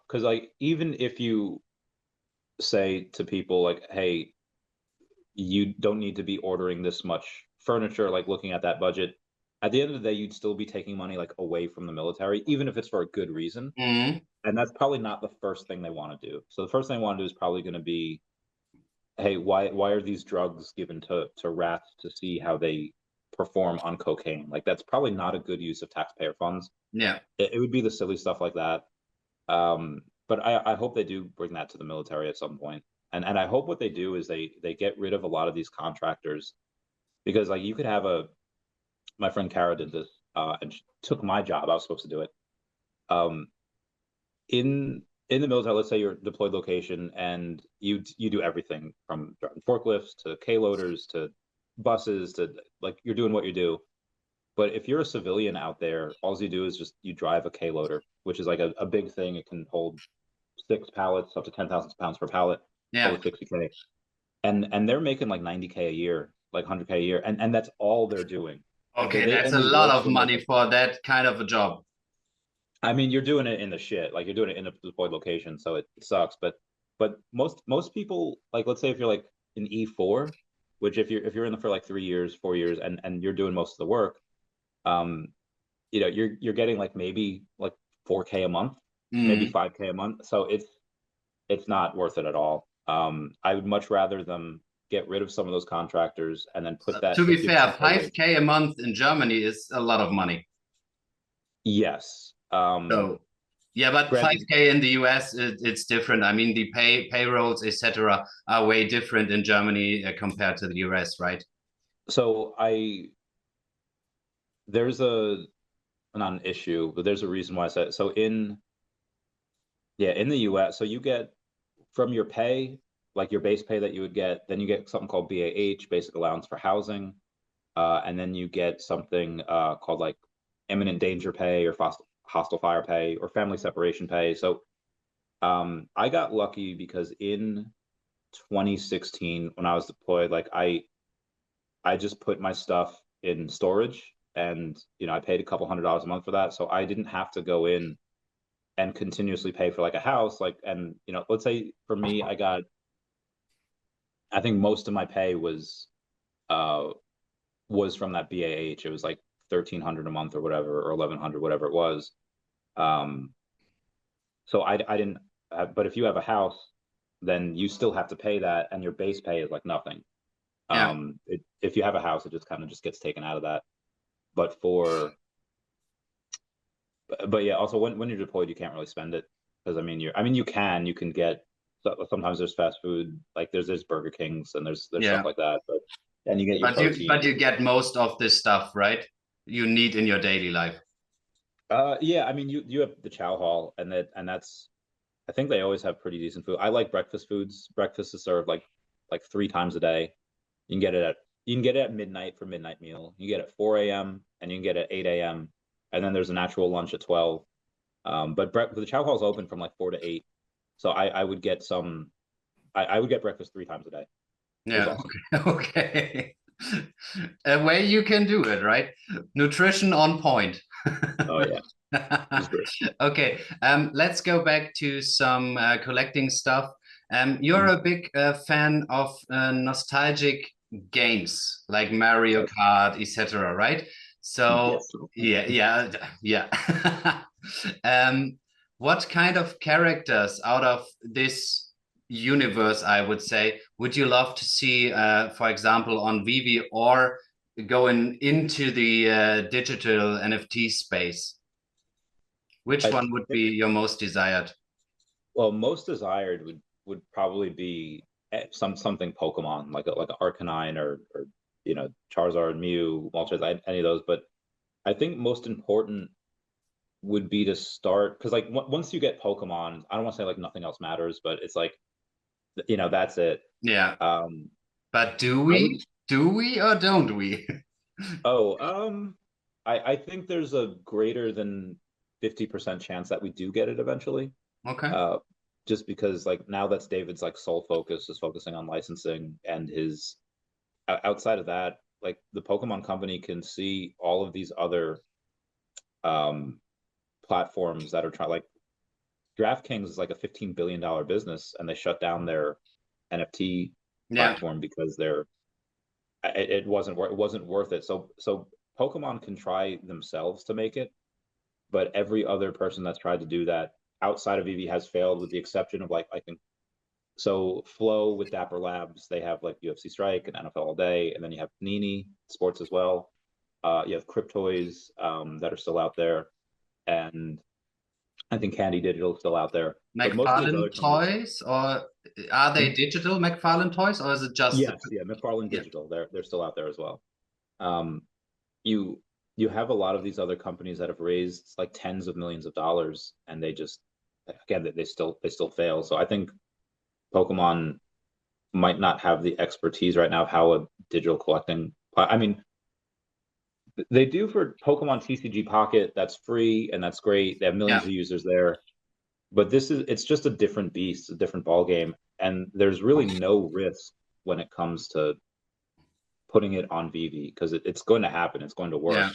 because like, even if you say to people like, hey, you don't need to be ordering this much furniture, like looking at that budget, at the end of the day, you'd still be taking money like away from the military, even if it's for a good reason. Mhm. And that's probably not the first thing they want to do. So the first thing they want to do is probably going to be, hey, why are these drugs given to rats to see how they perform on cocaine? Like that's probably not a good use of taxpayer funds. Yeah. It would be the silly stuff like that. But I hope they do bring that to the military at some point. And I hope what they do is they get rid of a lot of these contractors, because like you could have my friend Kara did this, and she took my job. I was supposed to do it. Um, in the military, let's say you're deployed location and you do everything from driving forklifts to K loaders to buses to like you're doing what you do. But if you're a civilian out there, all you do is just you drive a K loader, which is like a big thing. It can hold 6 pallets up to 10,000 pounds per pallet, Yeah. over 60K. And they're making like 90K a year, like 100K a year, and that's all they're doing. Like Okay, they that's a only lot work of when money they, for that kind of a job. I mean, you're doing it in the shit, like you're doing it in a deployed location, so it sucks. But most people, like let's say if you're like an E4, which if you're in it for like 3 years, 4 years, and you're doing most of the work, um, you're getting like maybe like 4K a month, maybe Mhm. 5K a month. So it's not worth it at all. I would much rather them get rid of some of those contractors and then put To that, be but give some fair, pay raise. 5K a month in Germany is a lot of money. Yes. So yeah, but Granted, 5K in the US, it's different. I mean, the payrolls, etc., are way different in Germany compared to the US, right? so there's a not an issue, but there's a reason why I said so in the US, so you get from your pay, like your base pay that you would get, then you get something called BAH, basic allowance for housing, and then you get something called like imminent danger pay or hostile fire pay or family separation pay. So I got lucky because in 2016 when I was deployed, like I just put my stuff in storage, and I paid a couple $100 a month for that, so I didn't have to go in and continuously pay for like a house. Like, and let's say for me, I think most of my pay uh was from that BAH. It was like 1,300 a month or whatever, or 1,100, whatever it was. Um, so I didn't. But if you have a house, then you still have to pay that, and your base pay is like nothing. Yeah. If you have a house, it just kind of just gets taken out of that. But but yeah, also when you're deployed, you can't really spend it, because you can get, sometimes there's fast food, like there's Burger Kings and there's stuff Yeah. like that, but and you get your But protein. you get most of this stuff, right? You need in your daily life. Yeah, I mean you have the chow hall, and that's, I think they always have pretty decent food. I like breakfast foods. Breakfast is served like 3 times a day. You can get it at midnight for midnight meal. You get it at 4 a.m. and you can get it at 8 a.m. And then there's an actual lunch at 12. But the chow hall's open from like 4 to 8. So I would get I would get breakfast 3 times a day. It was Yeah. awesome. Okay. A way you can do it, right? Nutrition on point. Oh yeah, it was great. Okay, let's go back to some collecting stuff. You're Mhm. a big fan of nostalgic games like Mario Kart, etc., right? So Yes. yeah, yeah, yeah. um, what kind of characters out of this universe, I would say, would you love to see, for example, on Vivi or going into the digital NFT space? Which I one would be your most desired? Well, most desired would probably be something Pokemon, like an Arcanine or Charizard, Mew, Moltres, any of those. But I think most important would be to start, because like once you get Pokemon, I don't want to say like nothing else matters, but it's like that's it. Yeah, Um, but I would. do we or don't we? Oh, I think there's a greater than 50% chance that we do get it eventually. Okay. Uh, just because like now that's David's like sole focus is focusing on licensing, and his outside of that, like the Pokemon company can see all of these other um platforms that are trying, like DraftKings is like a $15 billion business, and they shut down their NFT Yeah. platform because it wasn't worth it. So Pokemon can try themselves to make it, but every other person that's tried to do that outside of Veve has failed, with the exception of like I think so Flow with Dapper Labs, they have like UFC Strike and NFL All Day, and then you have Nini Sports as well. You have Cryptoys that are still out there, and I think Candy Digital is still out there. But most of these other McFarlane companies, Toys, or are they digital McFarlane Toys, or is it just yes, yeah, McFarlane yeah. Digital, they're still out there as well. Um, you you have a lot of these other companies that have raised like tens of millions of dollars, and they just again they still fail. So I think Pokemon might not have the expertise right now of how a digital collecting. I mean, they do for Pokemon TCG Pocket. That's free and that's great. They have millions Yeah. of users there. But it's just a different beast, a different ball game, and there's really no risk when it comes to putting it on Veve because it's going to happen. It's going to work. Yeah.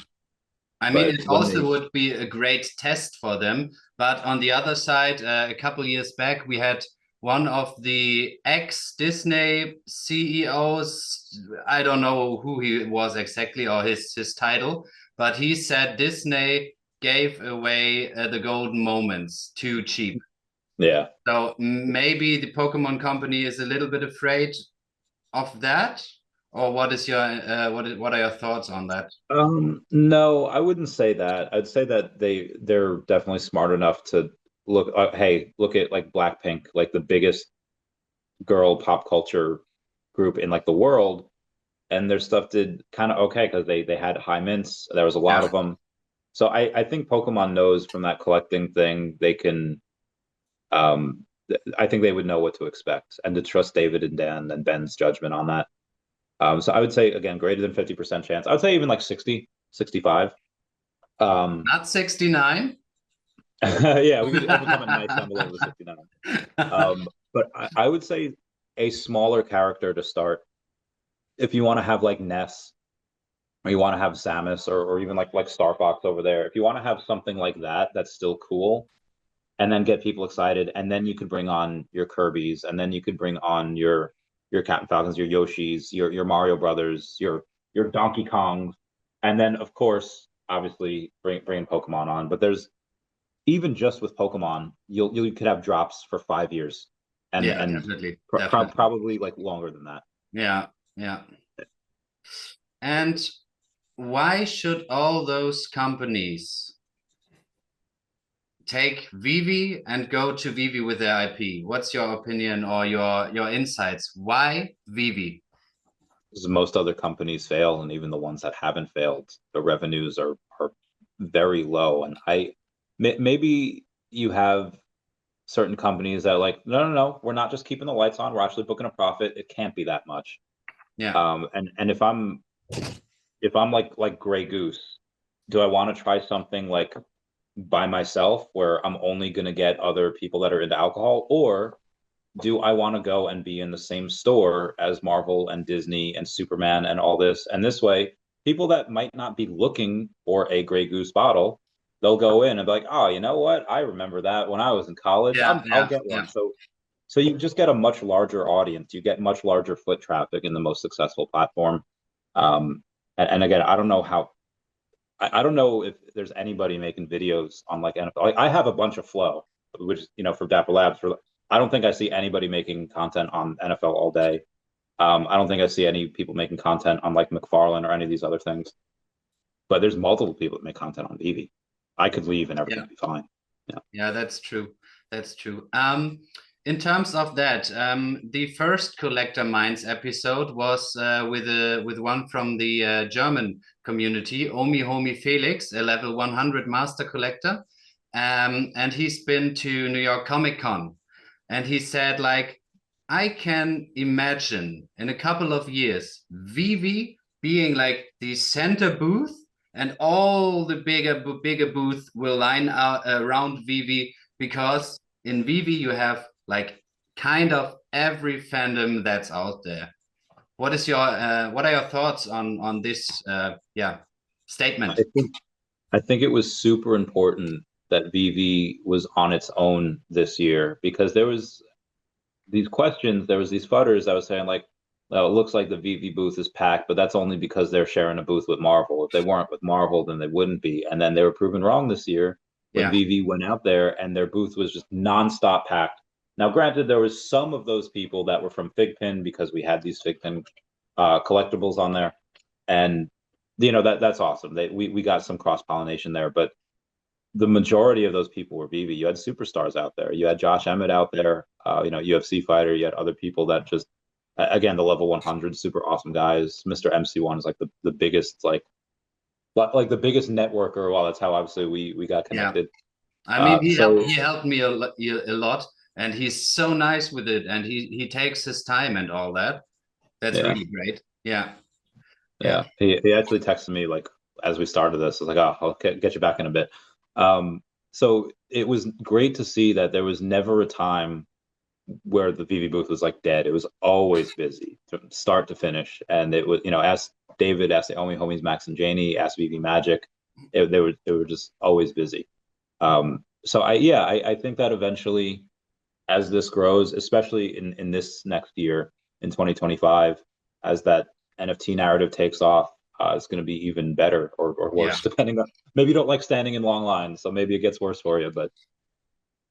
I mean, But it when also they would be a great test for them. But on the other side, a couple years back, we had one of the ex-Disney CEOs. I don't know who he was exactly or his title, but he said Disney gave away the golden moments too cheap. yeah. So maybe the Pokemon company is a little bit afraid of that. Or what is your what are your thoughts on that? No, I wouldn't say that. I'd say that they're definitely smart enough to look. Hey, look at like Blackpink, like the biggest girl pop culture group in like the world, and their stuff did kind of okay because they had high mints. There was a lot Yeah. of them. So I think Pokemon knows from that collecting thing they can. I think they would know what to expect and to trust David and Dan and Ben's judgment on that. So I would say again, greater than 50% chance. I would say even like 60, 65. Not 69. Yeah, we could overcome a nice number over the 69. But I would say a smaller character to start. If you want to have like Ness, or you want to have Samus, or even like Star Fox over there, if you want to have something like that, that's still cool, and then get people excited, and then you could bring on your Kirby's, and then you could bring on your Captain Falcons, your Yoshis, your Mario Brothers, your Donkey Kongs, and then of course, obviously, bring Pokemon on. But there's even just with Pokemon, you could have drops for 5 years, and Yeah, and definitely. probably like longer than that. Yeah, yeah. And why should all those companies take Veve and go to Veve with their IP? What's your opinion or your insights? Why Veve? Because most other companies fail, and even the ones that haven't failed, the revenues are very low. And maybe you have certain companies that are like, no, we're not just keeping the lights on, we're actually booking a profit. It can't be that much. Yeah. And if I'm like Grey Goose, do I want to try something like by myself where I'm only going to get other people that are into alcohol, or do I want to go and be in the same store as Marvel and Disney and Superman and all this? And this way, people that might not be looking for a Grey Goose bottle, they'll go in and be like, oh, you know what? I remember that when I was in college. Yeah, I'll yeah, get yeah. one. So you just get a much larger audience. You get much larger foot traffic in the most successful platform. And again, I don't know how. I don't know if there's anybody making videos on like NFL. Like I have a bunch of Flow, which for Dapper Labs. I don't think I see anybody making content on NFL All Day. I don't think I see any people making content on like McFarlane or any of these other things. But there's multiple people that make content on Veve. I could leave and everything would be fine. Yeah. Yeah, that's true. That's true. In terms of that, the first Collector Minds episode was with one from the German community, Omi Homi Felix, a level 100 master collector, and he's been to New York Comic Con, and he said like, I can imagine in a couple of years Veve being like the center booth, and all the bigger booth will line out around Veve, because in Veve you have like kind of every fandom that's out there. What is your what are your thoughts on this statement? I think it was super important that Veve was on its own this year, because there was these questions, there was these futters that was saying like, it looks like the VV booth is packed, but that's only because they're sharing a booth with Marvel. If they weren't with Marvel, then they wouldn't be. And then they were proven wrong this year when Yeah. VV went out there and their booth was just nonstop packed. Now, granted, there was some of those people that were from Figpin because we had these Figpin collectibles on there, and that's awesome. We got some cross pollination there, but the majority of those people were VV. You had superstars out there. You had Josh Emmett out there. UFC fighter. You had other people that just, again, the level 100 super awesome guys. Mr. MC1 is like the biggest like the biggest networker. Well, that's how obviously we got connected. I mean, So he helped me a lot, and he's so nice with it, and he takes his time and all that. That's really great. Yeah. He actually texted me like as we started this. I was like, oh, I'll get you back in a bit. So it was great to see that there was never a time where the VV booth was like dead. It was always busy from start to finish, and it was ask David, ask the Only Homies, Max and Janie, ask VV Magic. They were just always busy. So I think that eventually, as this grows, especially in this next year in 2025, as that NFT narrative takes off, it's going to be even better or worse, depending on, maybe you don't like standing in long lines, so maybe it gets worse for you, but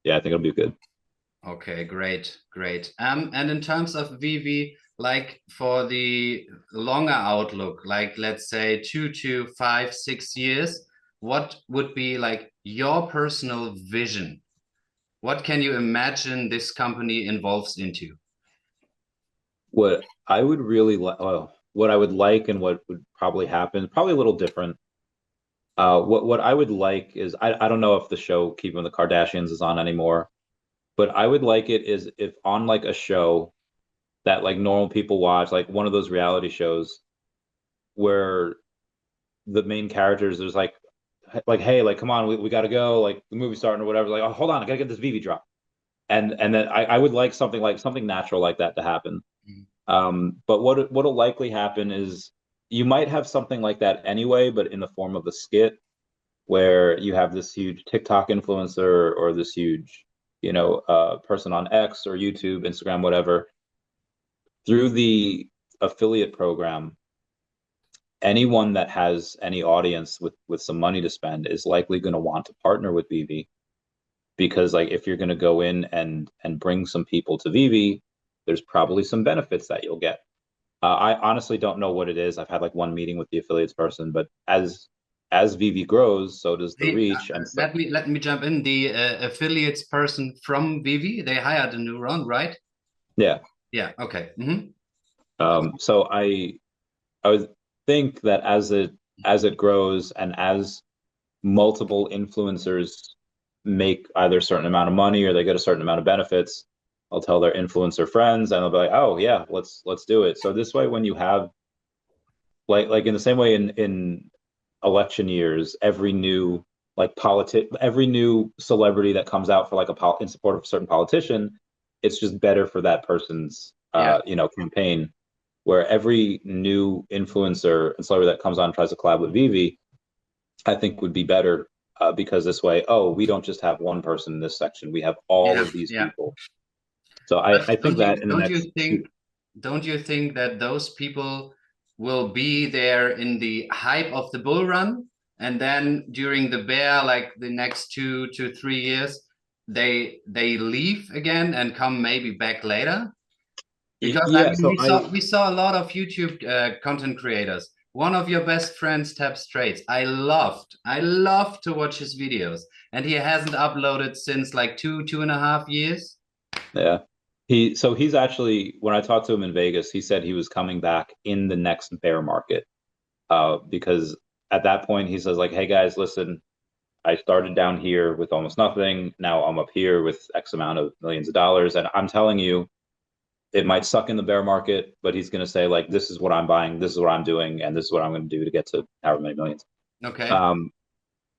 yeah, I think it'll be good. Okay, great. And in terms of VV, like for the longer outlook, like let's say 2 to 5, 6 years, what would be like your personal vision? What can you imagine this company evolves into? What I would really like, what I would like and what would probably happen, probably a little different. What I would like is, I don't know if the show Keeping the Kardashians is on anymore, but I would like it is if on like a show that like normal people watch, like one of those reality shows where the main characters, there's like, hey, like, come on, we got to go, like the movie's starting or whatever. Like, oh, hold on, I gotta get this VV drop. And then I would like something natural like that to happen. But what'll likely happen is you might have something like that anyway, but in the form of a skit where you have this huge TikTok influencer or this huge, person on X or YouTube, Instagram, whatever, through the affiliate program. Anyone that has any audience with some money to spend is likely going to want to partner with VV, because like if you're going to go in and bring some people to VV, there's probably some benefits that you'll get. I honestly don't know what it is. I've had like one meeting with the affiliates person, but as VV grows, so does the reach. And so, let me jump in. The affiliates person from VV, they hired a new run, right? Yeah. Okay. So I would think that as it grows and as multiple influencers make either a certain amount of money or they get a certain amount of benefits, I'll tell their influencer friends and they'll be like, oh yeah, let's do it. So this way, when you have like in the same way in election years, every new every new celebrity that comes out for like in support of a certain politician, it's just better for that person's campaign. Where every new influencer and celebrity that comes on and tries to collab with VV, I think would be better, because this way, we don't just have one person in this section, we have all of these people. So I think that in the next don't you think that those people will be there in the hype of the bull run, and then during the bear, like the next 2 to 3 years, they leave again and come maybe back later? Because I mean, we saw a lot of YouTube content creators. One of your best friends, Tab Straits, I loved to watch his videos, and he hasn't uploaded since like 2.5 years. Yeah. He's actually, when I talked to him in Vegas, he said he was coming back in the next bear market, because at that point he says like, hey guys, listen, I started down here with almost nothing. Now I'm up here with X amount of millions of dollars, and I'm telling you, it might suck in the bear market, but he's going to say like, this is what I'm buying, this is what I'm doing, and this is what I'm going to do to get to however many millions. Okay.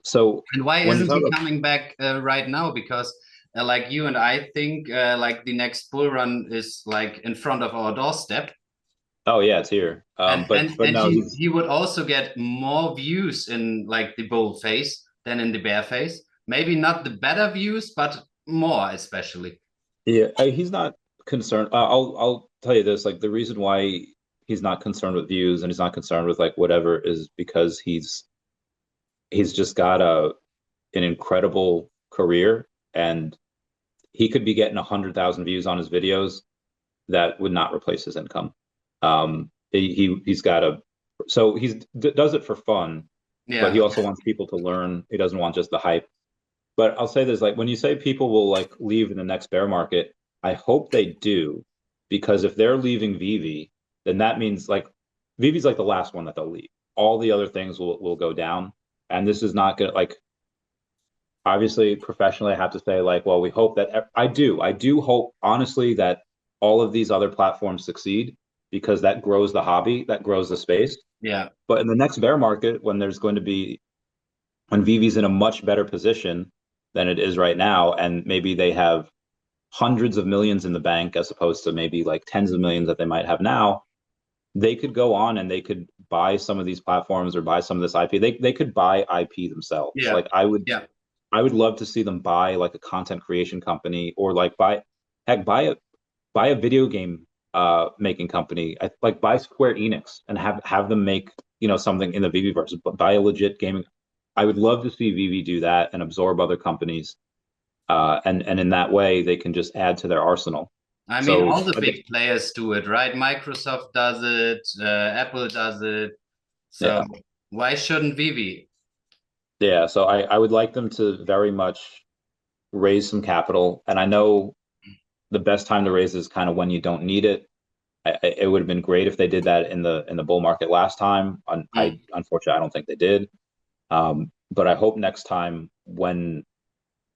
So and why isn't he coming back right now? Because like you and I think like the next bull run is like in front of our doorstep. Oh yeah, it's here. But no, he would also get more views in like the bull phase than in the bear phase. Maybe not the better views, but more especially. Yeah, he's not concerned. I'll tell you this, like the reason why he's not concerned with views and he's not concerned with like whatever is because he's just got an incredible career, and he could be getting 100,000 views on his videos that would not replace his income. He's got a so he's does it for fun, but Yeah. he also wants people to learn. He doesn't want just the hype. But I'll say this, like when you say people will like leave in the next bear market, I hope they do, because if they're leaving Veve, then that means like Veve's like the last one that they'll leave. All the other things will go down. And this is not gonna like obviously professionally I have to say like, well, we hope that I do hope honestly that all of these other platforms succeed, because that grows the hobby, that grows the space. Yeah. But in the next bear market, when Veve's in a much better position than it is right now, and maybe they have hundreds of millions in the bank as opposed to maybe like tens of millions that they might have now, they could go on and they could buy some of these platforms or buy some of this IP. They could buy IP themselves. Yeah. Like I would Yeah. I would love to see them buy like a content creation company, or like buy a video game making company. Like buy Square Enix and have them make, something in the VeVeVerse, but buy a legit gaming. I would love to see Veve do that and absorb other companies. And in that way they can just add to their arsenal. I mean, So all the big players do it, right? Microsoft does it, Apple does it. So yeah. why shouldn't Veve? Yeah, so I would like them to very much raise some capital. And I know the best time to raise is kind of when you don't need it. It would have been great if they did that in the bull market last time. Unfortunately, I don't think they did. But I hope next time, when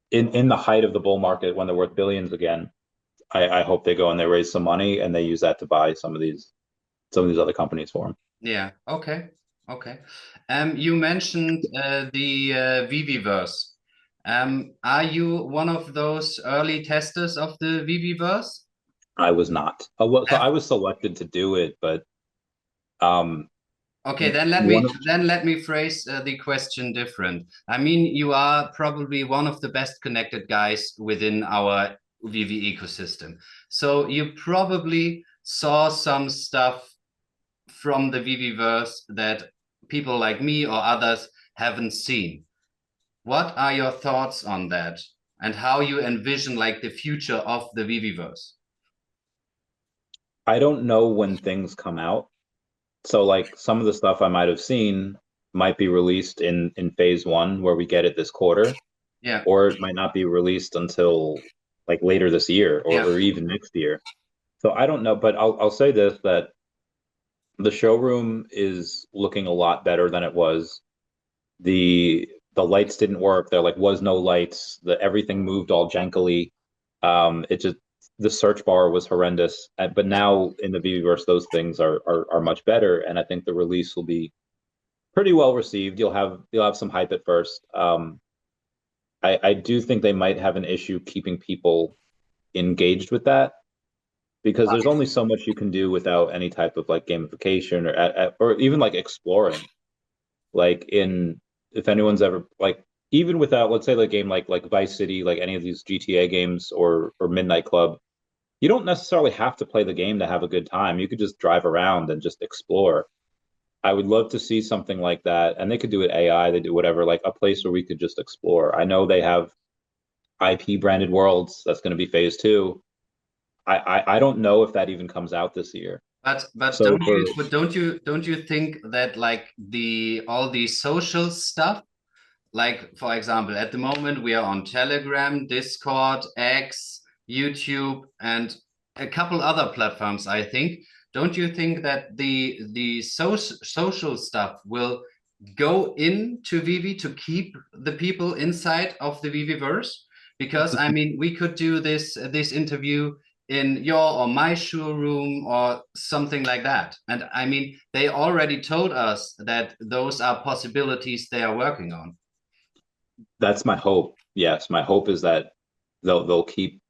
in the height of the bull market, when they're worth billions again, I hope they go and they raise some money and they use that to buy some of these other companies for them. Yeah. Okay. Okay. You mentioned the VeVeVerse. Are you one of those early testers of the VeVeVerse? I was not. Well, so I was selected to do it, but okay, then let me phrase the question different. I mean, you are probably one of the best connected guys within our Veve ecosystem. So you probably saw some stuff from the VeVeVerse that people like me or others haven't seen. What are your thoughts on that, and how you envision like the future of the VeVeVerse? I don't know when things come out. So like some of the stuff I might have seen might be released in phase one, where we get it this quarter. Yeah. Or it might not be released until like later this year, or even next year. So I don't know, but I'll say this, that the showroom is looking a lot better than it was. The lights didn't work. There like was no lights. Everything moved all jankily. It just The search bar was horrendous. But now in the VeVeVerse, those things are much better, and I think the release will be pretty well received. You'll have some hype at first. I do think they might have an issue keeping people engaged with that, because there's only so much you can do without any type of like gamification or even like exploring. Like if anyone's ever like, even without, let's say, like a game like Vice City, like any of these GTA games or Midnight Club, you don't necessarily have to play the game to have a good time. You could just drive around and just explore. I would love to see something like that, and they could do it AI, they do whatever, like a place where we could just explore. I know they have IP branded worlds. That's going to be phase two. I don't know if that even comes out this year. But So don't you think that like all the social stuff, like for example, at the moment we are on Telegram, Discord, X, YouTube, and a couple other platforms, I think. Don't you think that the social stuff will go into Veve to keep the people inside of the VeVeVerse? Because I mean, we could do this interview in your or my showroom or something like that. And I mean, they already told us that those are possibilities they are working on. that's my hope. Yes, my hope is that they'll keep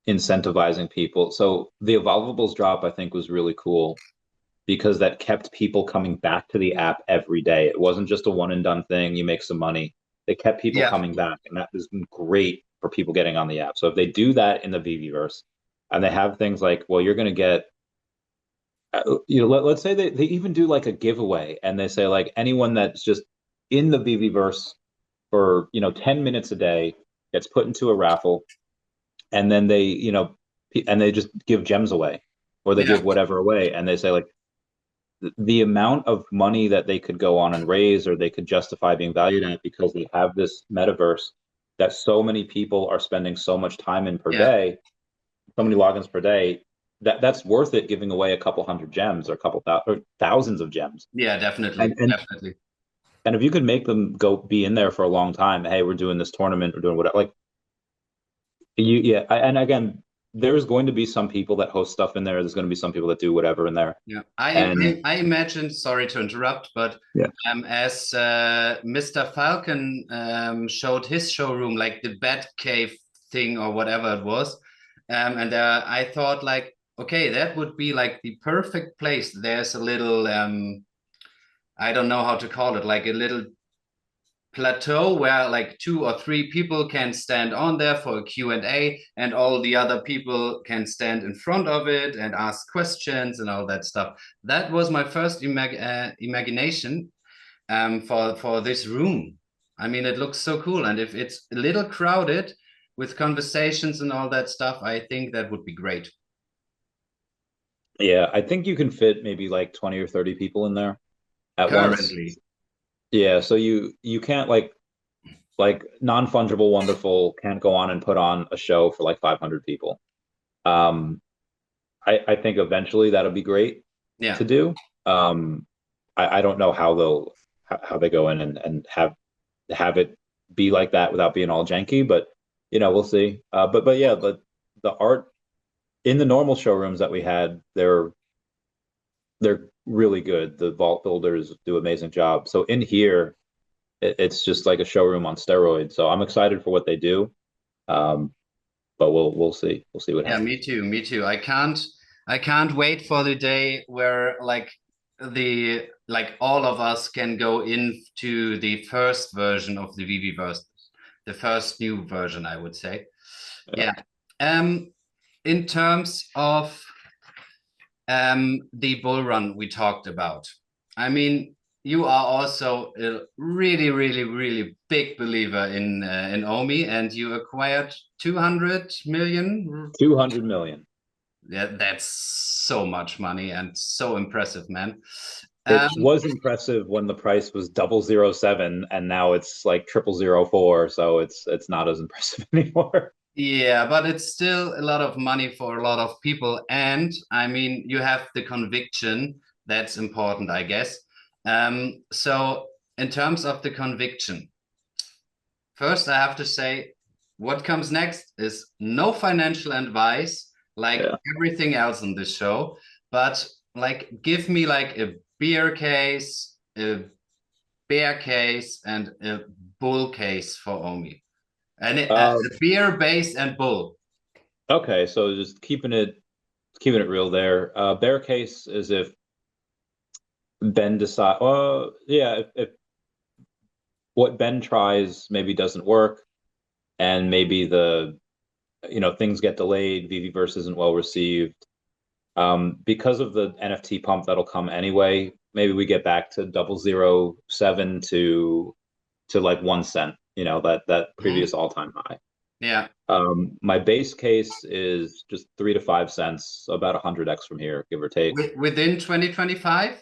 incentivizing people. So the evolvables drop, I think, was really cool, because that kept people coming back to the app every day. It wasn't just a one and done thing, you make some money. They kept people coming back, and that has been great for people getting on the app. So if they do that in the VeVeVerse, and they have things like, well, you're going to get let's say they even do like a giveaway, and they say like anyone that's just in the VeVeVerse for 10 minutes a day gets put into a raffle, and then and they just give gems away, or they Yeah, give whatever away, and they say like the amount of money that they could go on and raise, or they could justify being valued at, because they have this metaverse that so many people are spending so much time in per yeah, day, so many logins per day, that's worth it, giving away a couple hundred gems, or a couple or thousands of gems. yeah, and definitely, and definitely. and if you could make them go be in there for a long time, hey, we're doing this tournament, we're doing whatever, like and again, there's going to be some people that host stuff in there, there's going to be some people that do whatever in there. Yeah, And I imagine. Sorry to interrupt, but yeah, as Mr. Falcon showed his showroom, like the Bat Cave thing or whatever it was, and I thought like, okay, that would be like the perfect place. There's a little I don't know how to call it, like a little plateau where like 2 or 3 people can stand on there for a Q&A, and all the other people can stand in front of it and ask questions and all that stuff. That was my first imagination for this room. I mean, it looks so cool, and if it's a little crowded with conversations and all that stuff, I think that would be great. yeah, I think you can fit maybe like 20 or 30 people in there at once. Currently, Yeah, so you can't like non-fungible wonderful can't go on and put on a show for like 500 people. um I think eventually that'll be great yeah. to do. I don't know how they go in and have it be like that without being all janky, but we'll see. But yeah, but the art in the normal showrooms that we had, they're really good. The vault builders do an amazing job. So in here, it's just like a showroom on steroids. So I'm excited for what they do. Um, but we'll see. We'll see what Yeah, happens. me too. Me too. I can't wait for the day where like all of us can go into the first version of the VeVeVerse, the first new version, I would say. Yeah. Yeah. In terms of the bull run we talked about, I mean, you are also a really, really, really big believer in Omi, and you acquired 200 million. 200 million. Yeah, that's so much money and so impressive, man. It Um, was impressive when the price was 007, and now it's like 0004. So it's not as impressive anymore. yeah, but it's still a lot of money for a lot of people. And I mean, you have the conviction that's important, I guess. So in terms of the conviction, first I have to say what comes next is no financial advice, like Yeah. everything else on this show, but like give me like a beer case, a bear case, and a bull case for Omi. And Um, a beer base and bull. okay, so just keeping it real there. Bear case is if Ben decide. Well, yeah, if what Ben tries maybe doesn't work, and maybe things get delayed, VeVeVerse isn't well received. Because of the NFT pump that'll come anyway, maybe we get back to 007 to like 1 cent, that previous all-time high. Yeah. My base case is just 3 to 5 cents, so about 100x from here, give or take. Within 2025?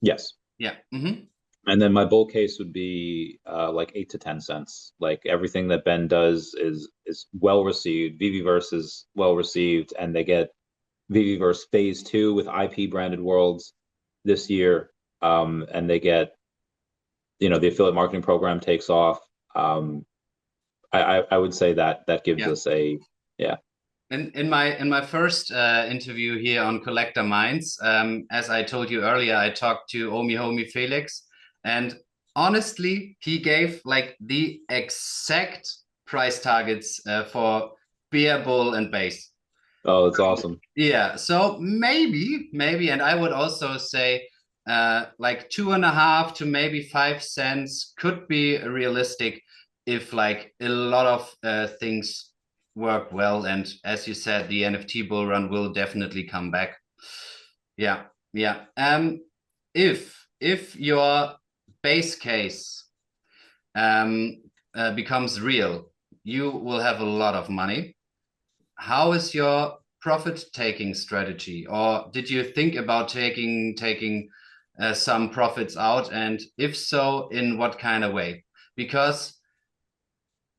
Yes. Yeah. Mm-hmm. And then my bull case would be like 8 to 10 cents. Like everything that Ben does is well received. VeVeVerse is well received, and they get VeVeVerse Phase 2 with IP branded worlds this year. And they get, the affiliate marketing program takes off. I would say that gives Yeah. us yeah. In my first interview here on Collector Minds, as I told you earlier, I talked to Omi Homie Felix, and honestly, he gave like the exact price targets for beer, bull, and base. Oh, it's awesome. Yeah, so maybe, and I would also say like 2.5 to maybe 5 cents could be realistic if like a lot of things work well. And as you said, the NFT bull run will definitely come back. Yeah. Yeah. If your base case becomes real, you will have a lot of money. How is your profit taking strategy, or did you think about taking some profits out, and if so, in what kind of way? Because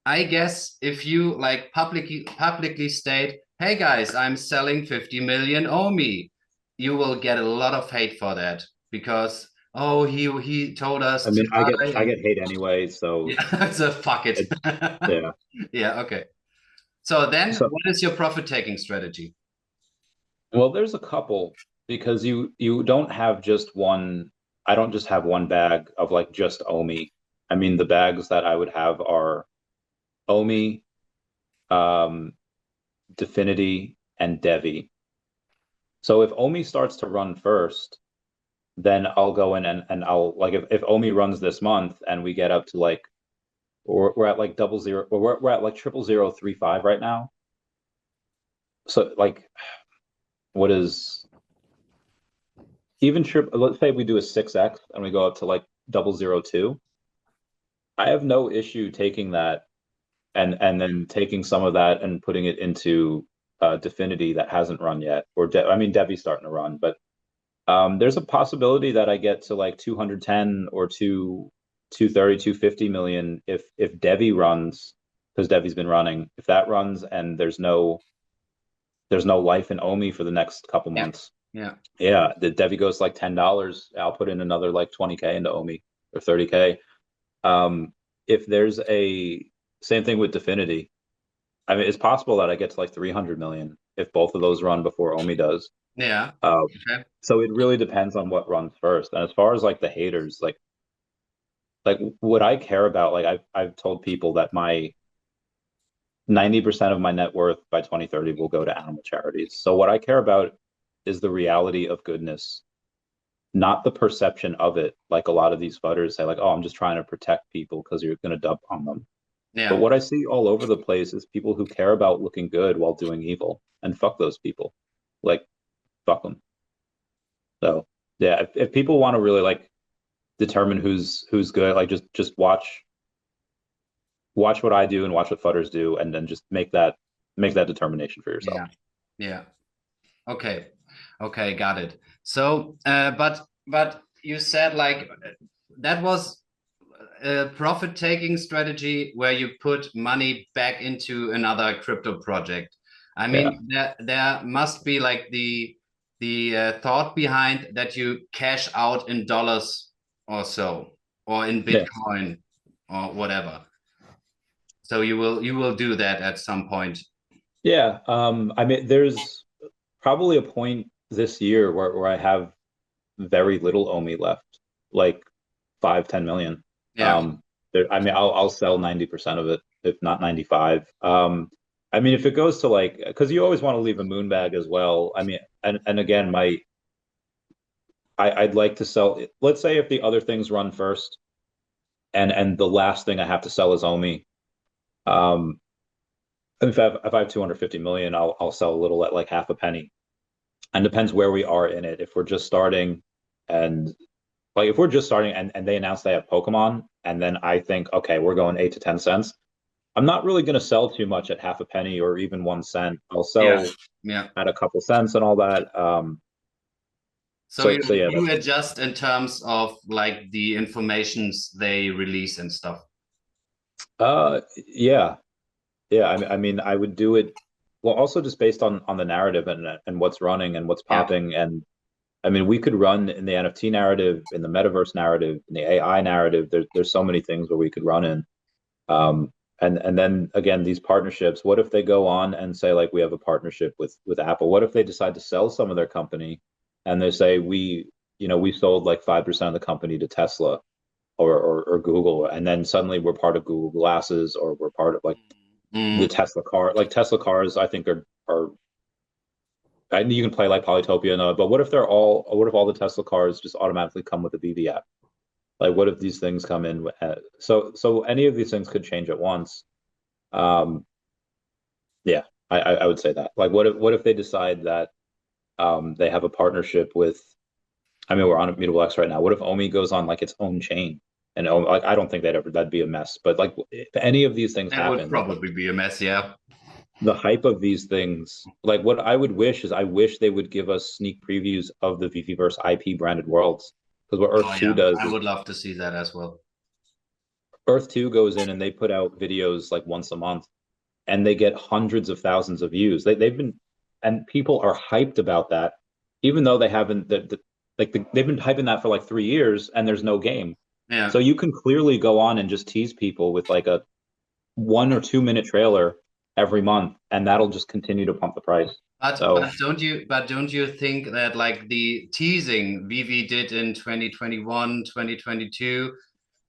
I guess if you like publicly state, "Hey guys, I'm selling 50 million Omi," you will get a lot of hate for that because oh he told us I to mean, buy I and get hate anyway, so yeah, so fuck it. it's yeah. Yeah, okay. So then So what is your profit taking strategy? well, there's a couple because you don't have just one. I don't just have one bag of like just Omi. I mean, the bags that I would have are Omi, um, Definity, and Devi. So if Omi starts to run first, then I'll go in and I'll like if Omi runs this month and we get up to like we're at like 00, or we're at like 0035 right now. So like what is even triple, let's say we do a 6x and we go up to like 002. I have no issue taking that and then taking some of that and putting it into Definity that hasn't run yet. I mean Devi's starting to run, but there's a possibility that I get to like 210 or 230, 250 million if Devi runs, because Devi's been running. If that runs and there's no life in Omi for the next couple Yeah, months. yeah, Yeah, the Devi goes like $10. I'll put in another like 20K into Omi or 30K. If there's a same thing with Definity, I mean, it's possible that I get to like 300 million if both of those run before Omi does. yeah. Uh, Okay. so it really depends on what runs first. And as far as like the haters, like what I care about, like I've told people that my 90% of my net worth by 2030 will go to animal charities. So what I care about is the reality of goodness, not the perception of it. Like a lot of these fudders say, like, oh, I'm just trying to protect people because you're going to dump on them. But Yeah. what I see all over the place is people who care about looking good while doing evil, and fuck those people. Like, fuck them. So yeah, if people want to really like determine who's good, like just watch what I do and watch what fudders do, and then just make that determination for yourself. Yeah. Yeah. Okay. Okay, got it. So, but you said like that was a profit-taking strategy where you put money back into another crypto project. I Yeah, mean, there must be like the thought behind that you cash out in dollars or so, or in yeah, Bitcoin or whatever. So you will do that at some point. yeah. I mean, there's probably a point this year where I have very little Omi left, like 5-10 million. Yeah. I mean, I'll sell 90% of it, if not 95. I mean, if it goes to like, because you always want to leave a moon bag as well. I mean, and again, I'd like to sell. Let's say if the other things run first, and the last thing I have to sell is Omi. Um, if I have 250 million, I'll sell a little at like half a penny, and depends where we are in it. If we're just starting, and like if we're just starting and they announce they have Pokemon, and then I think, okay, we're going 8 to 10 cents. I'm not really going to sell too much at half a penny or even 1 cent. I'll Yeah. sell Yeah. at a couple cents and all that. So So yeah, you adjust in terms of like the informations they release and stuff. yeah, yeah. I mean, I would do it. Well, also just based on the narrative and what's running and what's Yeah. popping. And I mean, we could run in the NFT narrative, in the metaverse narrative, in the AI narrative. There's so many things where we could run in. Um, and then again, these partnerships, what if they go on and say, like, we have a partnership with Apple? What if they decide to sell some of their company and they say we sold like 5% of the company to Tesla or Google, and then suddenly we're part of Google Glasses, or we're part of like the Mm. Tesla car. Like Tesla cars, I think are and you can play like Polytopia and but what if all the Tesla cars just automatically come with a Veve app? Like what if these things come in so any of these things could change at once. Um, yeah, I would say that. Like, what if they decide that they have a partnership with I mean, we're on Immutable X right now. What if Omi goes on like its own chain? And like, I don't think that'd be a mess. But like, if any of these things That would happen, like probably be a mess, yeah. the hype of these things, like what I would wish is I wish they would give us sneak previews of the VeVeVerse IP branded worlds. Because what Earth Oh 2 yeah, does I is would love to see that as well. Earth 2 goes in and they put out videos like once a month and they get hundreds of thousands of views. They've been, and people are hyped about that, even though they haven't, they've been hyping that for like 3 years and there's no game. Yeah. So you can clearly go on and just tease people with like a 1 or 2 minute trailer every month, and that'll just continue to pump the price. So Don't you think that like the teasing Vivi did in 2021, 2022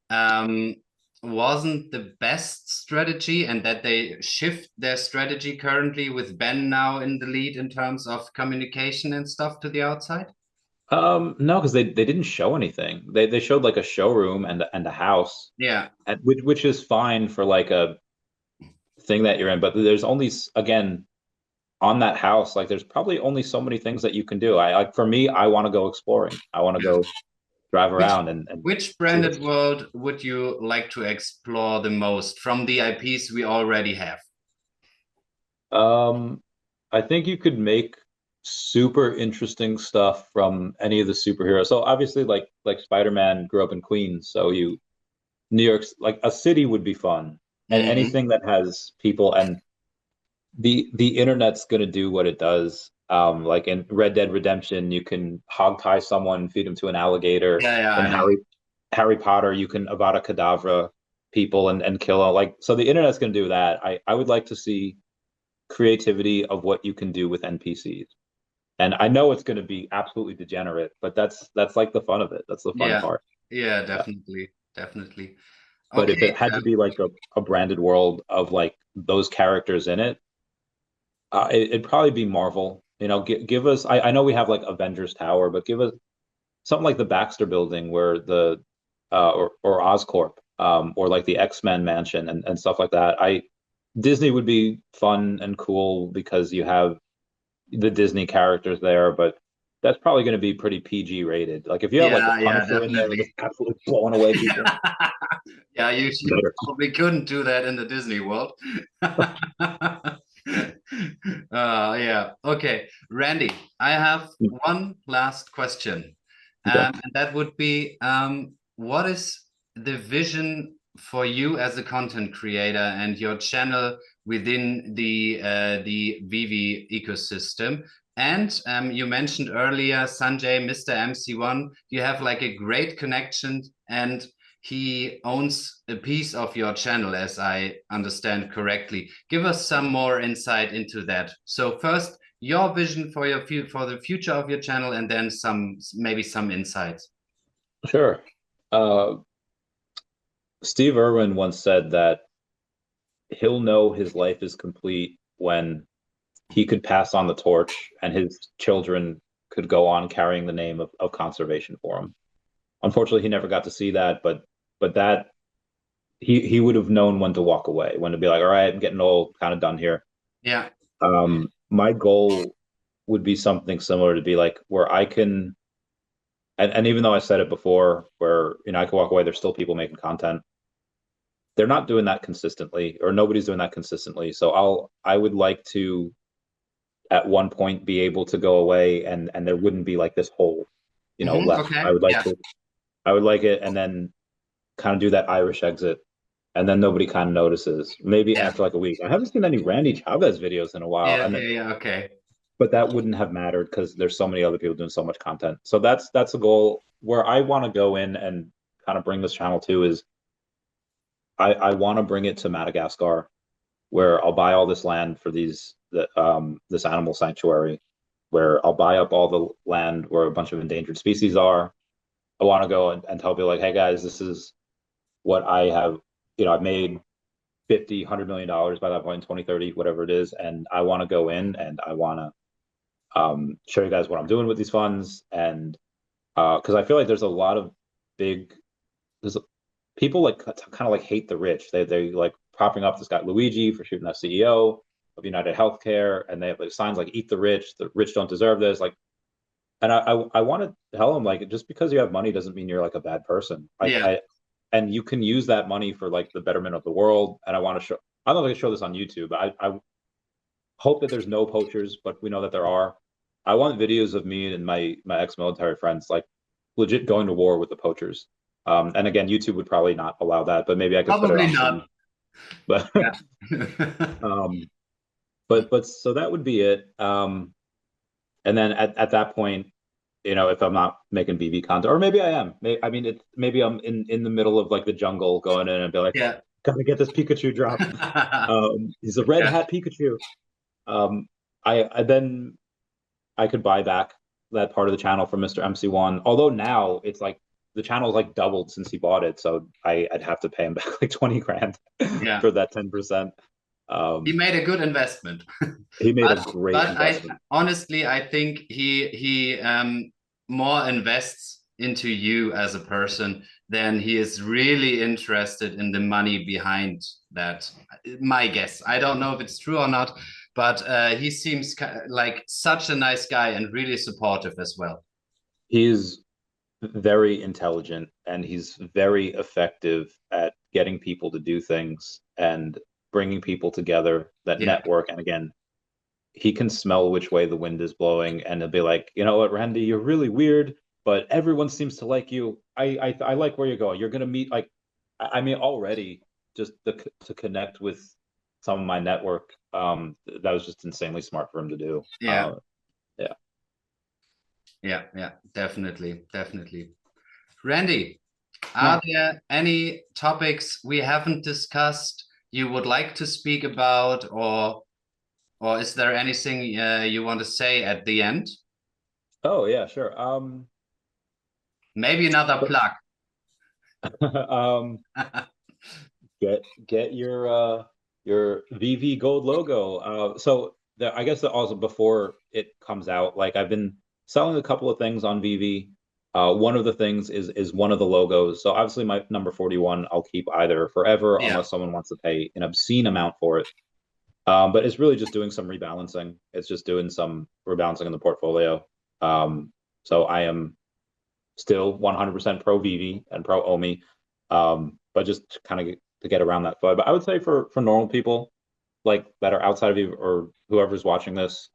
um wasn't the best strategy, and that they shift their strategy currently with Ben now in the lead in terms of communication and stuff to the outside? no, because they didn't show anything. They showed like a showroom and a house, Yeah. and which is fine for like a thing that you're in, but there's only again on that house, like there's probably only so many things that you can do. I like for me, I want to go exploring. I want to go drive Which around and which see branded what's. world would you like to explore the most from the IPs we already have? Um, I think you could make super interesting stuff from any of the superheroes. So obviously, like Spider-Man grew up in Queens, so you New York's like a city would be fun, and Mhm. anything that has people and the internet's gonna do what it does. Like in Red Dead Redemption, you can hog tie someone, feed them to an alligator. Yeah, yeah, In I know. Harry Potter, you can Avada Kedavra people and kill them. Like so, the internet's gonna do that. I would like to see creativity of what you can do with NPCs. And I know it's going to be absolutely degenerate, but that's like the fun of it. That's the fun Yeah, part. yeah, Yeah. definitely, definitely. But if Okay, it had to be like a branded world of like those characters in it, it'd probably be Marvel. You know, give us. I know we have like Avengers Tower, but give us something like the Baxter Building, where the or Oscorp, or like the X-Men Mansion and stuff like that. Disney would be fun and cool because you have the Disney characters there, but that's probably going to be pretty PG rated. Like if you have like the yeah, yeah, Punisher in there, definitely. just absolutely blowing away people. Yeah, you Better. probably couldn't do that in the Disney world. Yeah. Okay, Randy, I have one last question, Okay. and that would be, what is the vision for you as a content creator and your channel within the Vivi ecosystem? And you mentioned earlier Sanjay, Mr. MC1. You have like a great connection, and he owns a piece of your channel, as I understand correctly. Give us some more insight into that. So first, your vision for for the future of your channel, and then maybe some insights. Sure. Uh, Steve Irwin once said that he'll know his life is complete when he could pass on the torch and his children could go on carrying the name of conservation for him. Unfortunately, he never got to see that, but that he would have known when to walk away, when to be like, all right, I'm getting old, kind of done here. Yeah. My goal would be something similar to be like where I can, and even though I said it before, where I can walk away, there's still people making content. They're not doing that consistently, or nobody's doing that consistently. So I would like to at one point be able to go away and there wouldn't be like this hole, left. Okay. Yeah. I would like it and then kind of do that Irish exit and then nobody kind of notices. Maybe Yeah. after like a week. I haven't seen any Randy Chavez videos in a while, Yeah. and Yeah. Yeah. Okay. but that wouldn't have mattered because there's so many other people doing so much content. So that's a goal where I want to go in and kind of bring this channel to is I want to bring it to Madagascar, where I'll buy all this land for this animal sanctuary, where I'll buy up all the land where a bunch of endangered species are. I want to go and tell people like, hey guys, this is what I have. I've made 50, $100 million by that point in 2030, whatever it is, and I want to go in and I want to show you guys what I'm doing with these funds, and because I feel like there's a lot of big, there's people like kind of like hate the rich. They like propping up this guy Luigi for shooting that CEO of United Healthcare, and they have like signs like "Eat the rich don't deserve this." Like and I want to tell him, like, just because you have money doesn't mean you're like a bad person. Like Yeah. And you can use that money for like the betterment of the world. And I want to show. I'm not going to show this on YouTube. I hope that there's no poachers, but we know that there are. I want videos of me and my ex-military friends like legit going to war with the poachers. And again, YouTube would probably not allow that, but maybe I could put it Probably on not. but Yeah. but so that would be it. And then at that point, if I'm not making VV content, or maybe I am. I mean, maybe I'm in the middle of like the jungle going in and be like, Yeah. gotta get this Pikachu drop. He's a red hat Pikachu. Then I could buy back that part of the channel from Mr. MC1. Although now it's like the channel's like doubled since he bought it, so I'd have to pay him back like 20 grand for that 10%. He made a good investment. He made a great investment. Honestly, I think he more invests into you as a person than he is really interested in the money behind that. My guess. I don't know if it's true or not, but he seems like such a nice guy and really supportive as well. He's very intelligent and he's very effective at getting people to do things and bringing people together that network. And again, he can smell which way the wind is blowing, and he'll be like, you know what, Randy, you're really weird, but everyone seems to like you. I like where you're going. You're gonna meet, like, I mean, already just to connect with some of my network. That was just insanely smart for him to do. Yeah, definitely. Randy, are there any topics we haven't discussed you would like to speak about, or is there anything you want to say at the end? Oh yeah, sure. Maybe another plug. Get your VV Gold logo. So I guess that also before it comes out, like I've been selling a couple of things on VV. One of the things is one of the logos. So obviously my number 41, I'll keep either forever unless someone wants to pay an obscene amount for it. But it's really just doing some rebalancing. It's just doing some rebalancing in the portfolio. So I am still 100% pro VV and pro OMI, but just kind of to get around that flow. But I would say for normal people like that are outside of you or whoever's watching this,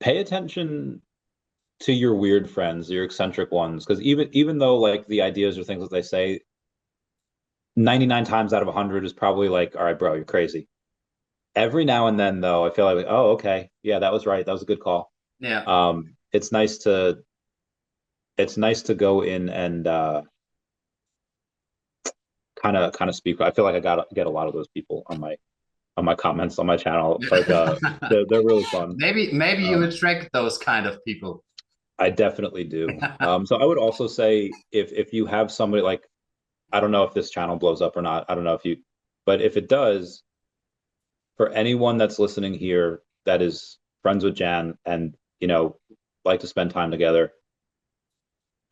pay attention to your weird friends, your eccentric ones, because even though like the ideas or things that they say, 99 times out of 100 is probably like, all right, bro, you're crazy. Every now and then, though, I feel like, oh, okay, yeah, that was right, that was a good call. Yeah. It's nice to go in and kind of speak. I feel like I get a lot of those people on my comments on my channel. Like they're really fun. Maybe you attract those kind of people. I definitely do. So I would also say if you have somebody like, I don't know if this channel blows up or not. I don't know but if it does, for anyone that's listening here that is friends with Jan and, like to spend time together,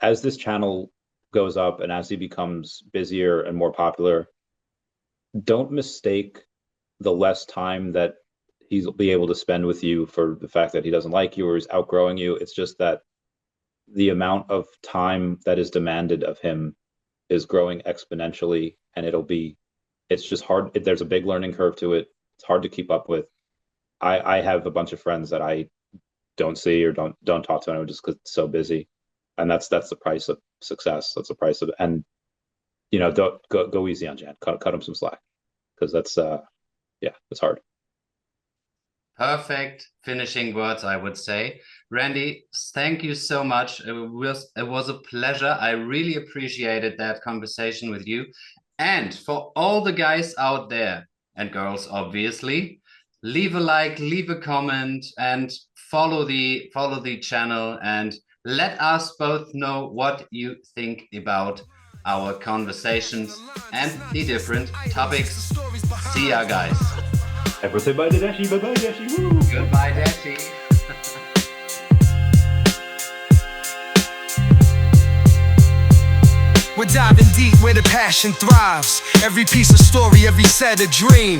as this channel goes up and as he becomes busier and more popular, don't mistake the less time that he'll be able to spend with you for the fact that he doesn't like you or he's outgrowing you. It's just that the amount of time that is demanded of him is growing exponentially, and it's just hard. There's a big learning curve to it. It's hard to keep up with. I have a bunch of friends that I don't see or don't talk to anyone just because it's so busy, and that's the price of success. That's the price of, and don't go easy on Jan. Cut him some slack, because that's it's hard. Perfect finishing words, I would say. Randy, thank you so much. It was a pleasure. I really appreciated that conversation with you. And for all the guys out there and girls, obviously, leave a like, leave a comment, and follow the channel, and let us both know what you think about our conversations and the different topics. See ya, guys. Everything by the Dashy. Bye-bye, Dashy. Woo! Goodbye, Dashy. We're diving deep where the passion thrives. Every piece of story, every set a dream.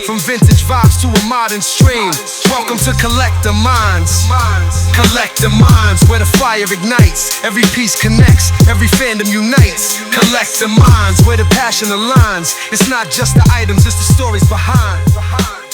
From vintage vibes to a modern stream. Welcome to Collector Minds. Collector Minds, where the fire ignites. Every piece connects, every fandom unites. Collector Minds, where the passion aligns. It's not just the items, it's the stories behind.